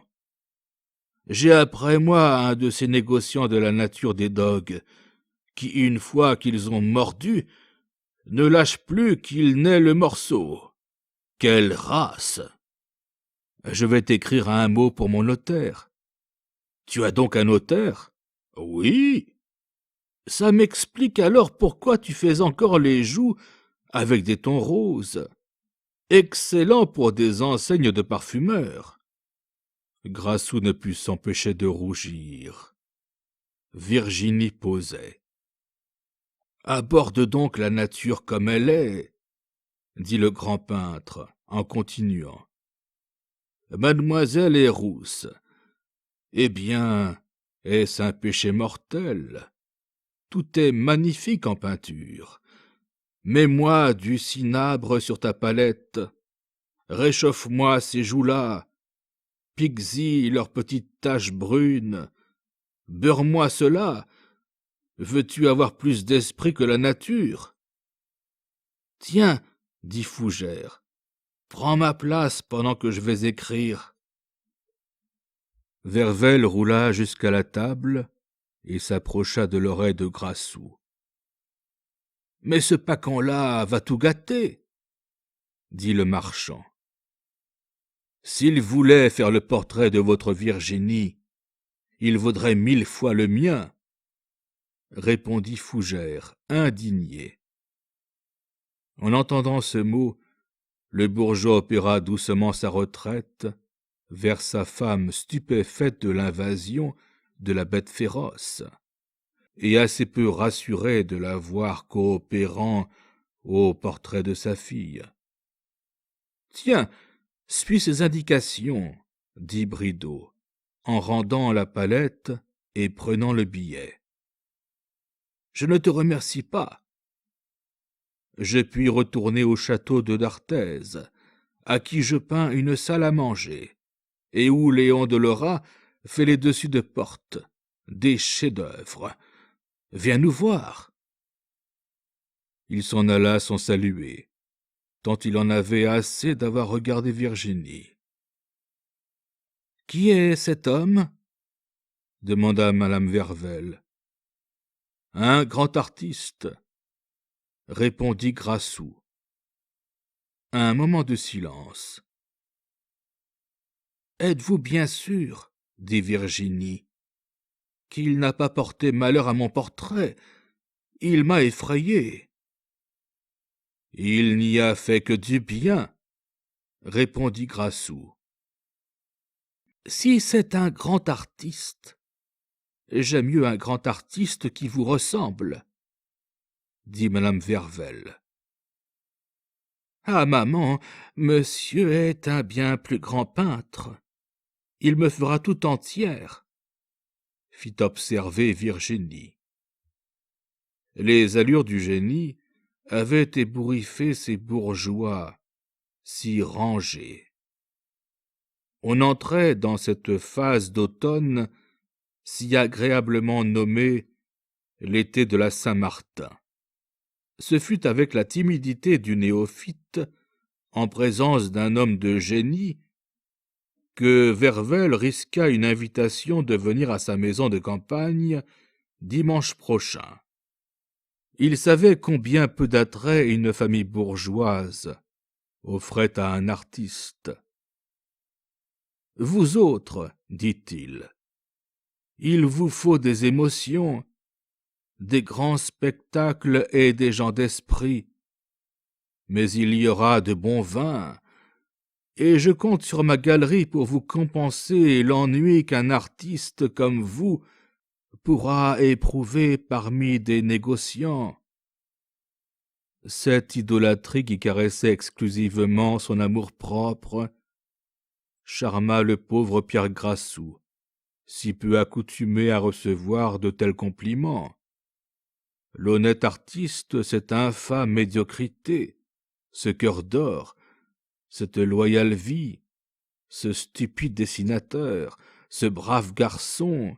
J'ai après moi un de ces négociants de la nature des dogues, qui, une fois qu'ils ont mordu, ne lâchent plus qu'ils n'aient le morceau. Quelle race! Je vais t'écrire un mot pour mon notaire. »« Tu as donc un notaire? »« Oui. »« Ça m'explique alors pourquoi tu fais encore les joues avec des tons roses. excellent pour des enseignes de parfumeurs. Grassou ne put s'empêcher de rougir. Virginie posait. Aborde donc la nature comme elle est, dit le grand peintre en continuant. Mademoiselle est rousse. Eh bien, est-ce un péché mortel? Tout est magnifique en peinture. Mets-moi du cinabre sur ta palette. Réchauffe-moi ces joues-là. Pique-y leurs petites taches brunes. Beurre-moi cela. Veux-tu avoir plus d'esprit que la nature? Tiens, dit Fougère, prends ma place pendant que je vais écrire. Vervel roula jusqu'à la table et s'approcha de l'oreille de Grassou. « Mais ce paquant-là va tout gâter, » dit le marchand. « S'il voulait faire le portrait de votre Virginie, il vaudrait 1000 fois le mien, » répondit Fougère, indigné. En entendant ce mot, le bourgeois opéra doucement sa retraite vers sa femme stupéfaite de l'invasion de la bête féroce, et assez peu rassuré de la voir coopérant au portrait de sa fille. « Tiens, suis ces indications, » dit Brideau, en rendant la palette et prenant le billet. « Je ne te remercie pas. Je puis retourner au château de d'Arthez, à qui je peins une salle à manger, et où Léon de Lora fait les dessus de porte, des chefs-d'œuvre. Viens nous voir. » Il s'en alla sans saluer, tant il en avait assez d'avoir regardé Virginie. « Qui est cet homme ?» demanda madame Vervel. « Un grand artiste, » répondit Grassou. Un moment de silence. « Êtes-vous bien sûr, » dit Virginie, « qu'il n'a pas porté malheur à mon portrait? Il m'a effrayé. »« Il n'y a fait que du bien, » répondit Grassou. « Si c'est un grand artiste, j'aime mieux un grand artiste qui vous ressemble, » dit madame Vervel. « Ah, maman, monsieur est un bien plus grand peintre. Il me fera tout entière, » fit observer Virginie. Les allures du génie avaient ébouriffé ces bourgeois si rangés. On entrait dans cette phase d'automne si agréablement nommée l'été de la Saint-Martin. Ce fut avec la timidité du néophyte en présence d'un homme de génie que Vervel risqua une invitation de venir à sa maison de campagne dimanche prochain. Il savait combien peu d'attrait une famille bourgeoise offrait à un artiste. « Vous autres, dit-il, il vous faut des émotions, des grands spectacles et des gens d'esprit. Mais il y aura de bons vins, et je compte sur ma galerie pour vous compenser l'ennui qu'un artiste comme vous pourra éprouver parmi des négociants. » Cette idolâtrie qui caressait exclusivement son amour-propre charma le pauvre Pierre Grassou, si peu accoutumé à recevoir de tels compliments. L'honnête artiste, cette infâme médiocrité, ce cœur d'or, cette loyale vie, ce stupide dessinateur, ce brave garçon,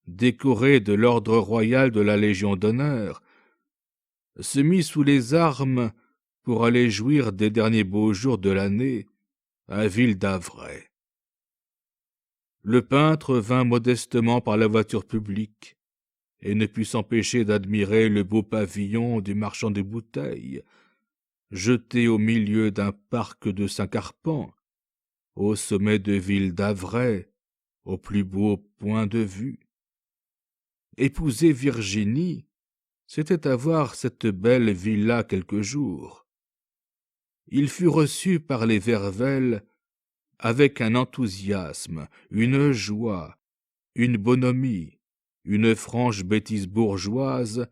décoré de l'ordre royal de la Légion d'honneur, se mit sous les armes pour aller jouir des derniers beaux jours de l'année à Ville-d'Avray. Le peintre vint modestement par la voiture publique et ne put s'empêcher d'admirer le beau pavillon du marchand de bouteilles, jeté au milieu d'un parc de 5 arpents, au sommet de Ville-d'Avray, au plus beau point de vue. Épouser Virginie, c'était avoir cette belle villa quelques jours. il fut reçu par les Vervelle avec un enthousiasme, une joie, une bonhomie, une franche bêtise bourgeoise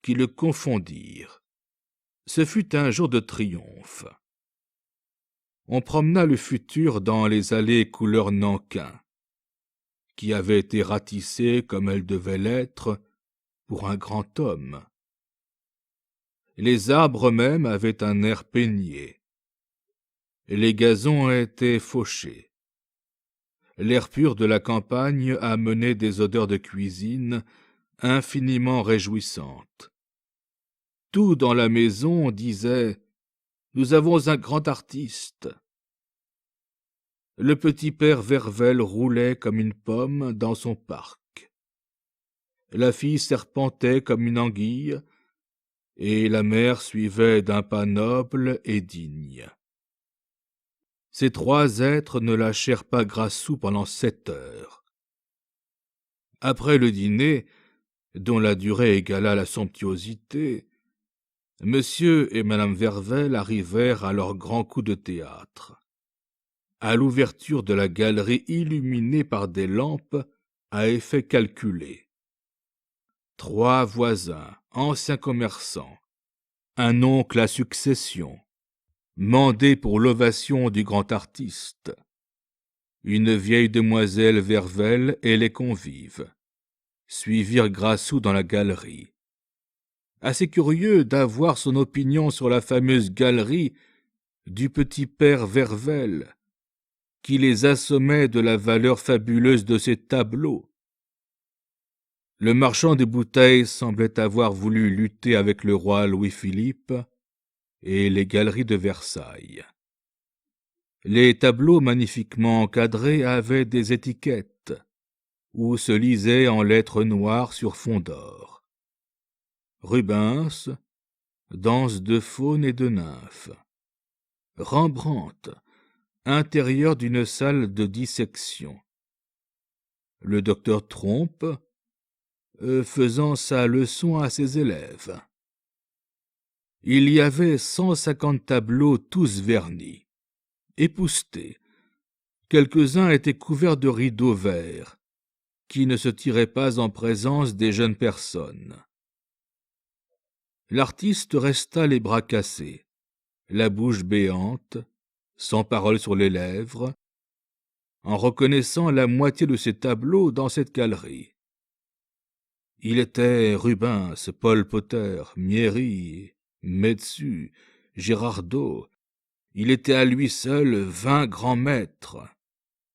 qui le confondirent. Ce fut un jour de triomphe. On promena le futur dans les allées couleur Nankin, qui avaient été ratissées comme elles devaient l'être pour un grand homme. Les arbres même avaient un air peigné. Les gazons étaient fauchés. L'air pur de la campagne amenait des odeurs de cuisine infiniment réjouissantes. Tout dans la maison disait « Nous avons un grand artiste ». Le petit père Vervelle roulait comme une pomme dans son parc. La fille serpentait comme une anguille, et la mère suivait d'un pas noble et digne. Ces trois êtres ne lâchèrent pas Grassou pendant 7 heures. Après le dîner, dont la durée égala la somptuosité, Monsieur et Madame Vervelle arrivèrent à leur grand coup de théâtre, à l'ouverture de la galerie illuminée par des lampes à effet calculé. 3 voisins, anciens commerçants, un oncle à succession, mandés pour l'ovation du grand artiste, une vieille demoiselle Vervelle et les convives, suivirent Grassou dans la galerie. Assez curieux d'avoir son opinion sur la fameuse galerie du petit père Vervelle, qui les assommait de la valeur fabuleuse de ses tableaux. Le marchand des bouteilles semblait avoir voulu lutter avec le roi Louis-Philippe et les galeries de Versailles. Les tableaux magnifiquement encadrés avaient des étiquettes, où se lisait en lettres noires sur fond d'or: Rubens, danse de faune et de nymphes. Rembrandt, intérieur d'une salle de dissection. Le docteur Trompe, faisant sa leçon à ses élèves. Il y avait 150 tableaux tous vernis, époussetés. Quelques-uns étaient couverts de rideaux verts, qui ne se tiraient pas en présence des jeunes personnes. L'artiste resta les bras cassés, la bouche béante, sans parole sur les lèvres, en reconnaissant la moitié de ses tableaux dans cette galerie. Il était Rubens, Paul Potter, Mieri, Metsu, Girardot. Il était à lui seul 20 grands maîtres.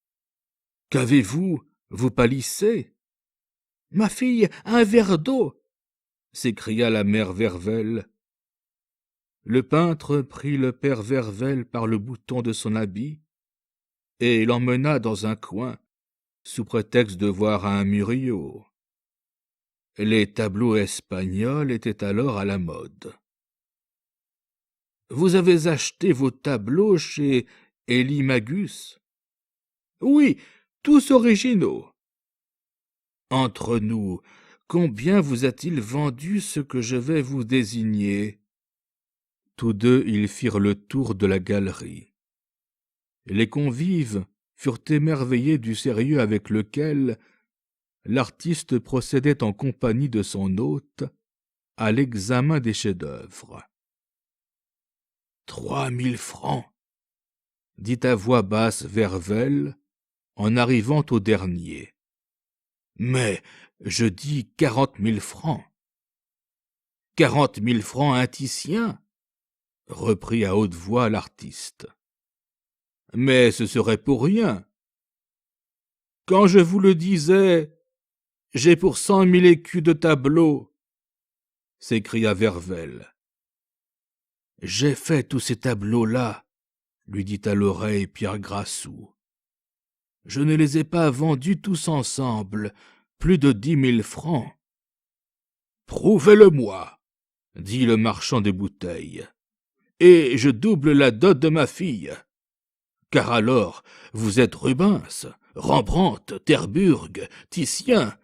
« Qu'avez-vous? Vous pâlissez ?»« Ma fille, un verre d'eau !» s'écria la mère Vervelle. Le peintre prit le père Vervelle par le bouton de son habit et l'emmena dans un coin, sous prétexte de voir un Murillo. Les tableaux espagnols étaient alors à la mode. « Vous avez acheté vos tableaux chez Elie Magus ?»« Oui, tous originaux. »« Entre nous, combien vous a-t-il vendu ce que je vais vous désigner ?» Tous deux, ils firent le tour de la galerie. Les convives furent émerveillés du sérieux avec lequel l'artiste procédait en compagnie de son hôte à l'examen des chefs-d'œuvre. « 3000 francs, dit à voix basse Vervelle en arrivant au dernier. Mais je dis 40 000 francs. 40 000 francs un Titien, reprit à haute voix l'artiste. Mais ce serait pour rien. Quand je vous le disais, j'ai pour 100 000 écus de tableaux, s'écria Vervelle. J'ai fait tous ces tableaux-là, lui dit à l'oreille Pierre Grassou. Je ne les ai pas vendus tous ensemble, plus de 10 000 francs. Prouvez-le-moi, dit le marchand des bouteilles, et je double la dot de ma fille. Car alors, vous êtes Rubens, Rembrandt, Terburg, Titien.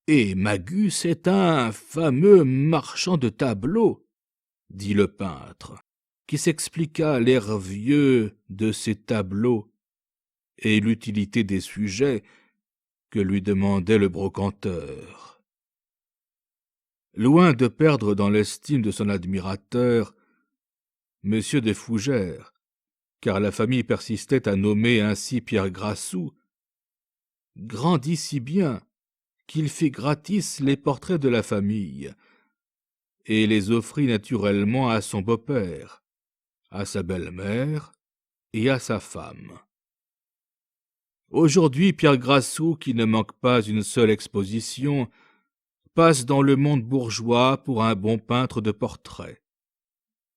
Et Magus est un fameux marchand de tableaux, dit le peintre. qui s'expliqua l'air vieux de ses tableaux et l'utilité des sujets que lui demandait le brocanteur. Loin de perdre dans l'estime de son admirateur, M. de Fougères, car la famille persistait à nommer ainsi Pierre Grassou, grandit si bien qu'il fit gratis les portraits de la famille et les offrit naturellement à son beau-père, à sa belle-mère et à sa femme. Aujourd'hui, Pierre Grassou, qui ne manque pas une seule exposition, passe dans le monde bourgeois pour un bon peintre de portraits.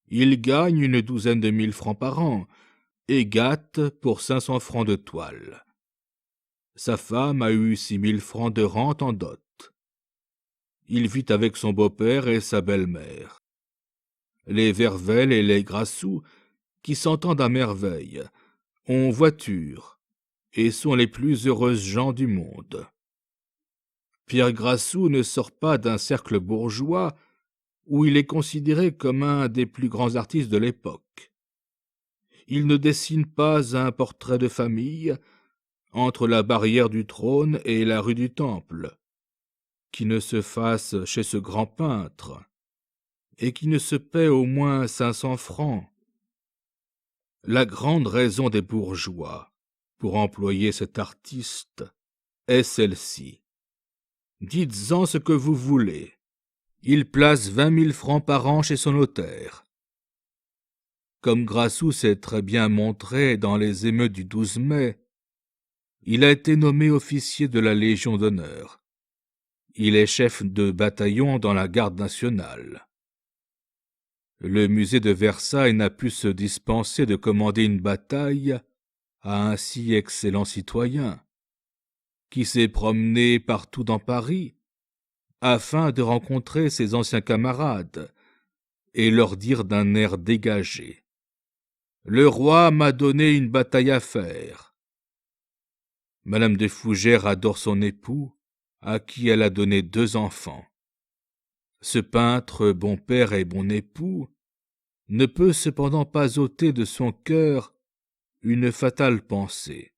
Il gagne une douzaine de mille francs par an et gâte pour 500 francs de toile. Sa femme a eu 6 000 francs de rente en dot. Il vit avec son beau-père et sa belle-mère. Les Vervel et les Grassou, qui s'entendent à merveille, ont voiture et sont les plus heureuses gens du monde. Pierre Grassou ne sort pas d'un cercle bourgeois où il est considéré comme un des plus grands artistes de l'époque. Il ne dessine pas un portrait de famille entre la barrière du trône et la rue du Temple, qui ne se fasse chez ce grand peintre, et qui ne se paie au moins 500 francs. La grande raison des bourgeois pour employer cet artiste est celle-ci. Dites-en ce que vous voulez. Il place 20 000 francs par an chez son notaire. Comme Grassou s'est très bien montré dans les émeutes du 12 mai, il a été nommé officier de la Légion d'honneur. Il est chef de bataillon dans la garde nationale. Le musée de Versailles n'a pu se dispenser de commander une bataille à un si excellent citoyen, qui s'est promené partout dans Paris, afin de rencontrer ses anciens camarades et leur dire d'un air dégagé : « Le roi m'a donné une bataille à faire. » Madame de Fougères adore son époux, à qui elle a donné 2 enfants. Ce peintre, bon père et bon époux, ne peut cependant pas ôter de son cœur une fatale pensée.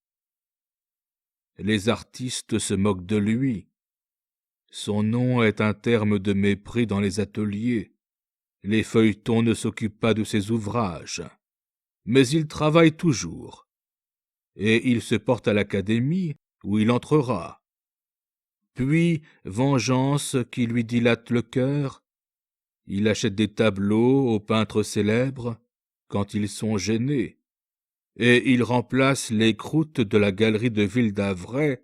Les artistes se moquent de lui. Son nom est un terme de mépris dans les ateliers. Les feuilletons ne s'occupent pas de ses ouvrages. Mais il travaille toujours. Et il se porte à l'Académie, où il entrera. Puis, vengeance qui lui dilate le cœur, il achète des tableaux aux peintres célèbres quand ils sont gênés, et il remplace les croûtes de la galerie de Ville-d'Avray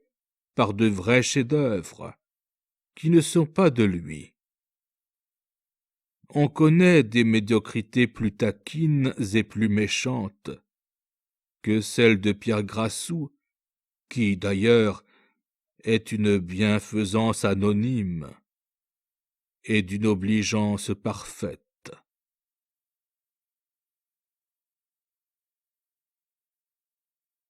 par de vrais chefs-d'œuvre, qui ne sont pas de lui. On connaît des médiocrités plus taquines et plus méchantes que celle de Pierre Grassou, qui, d'ailleurs, est une bienfaisance anonyme et d'une obligeance parfaite.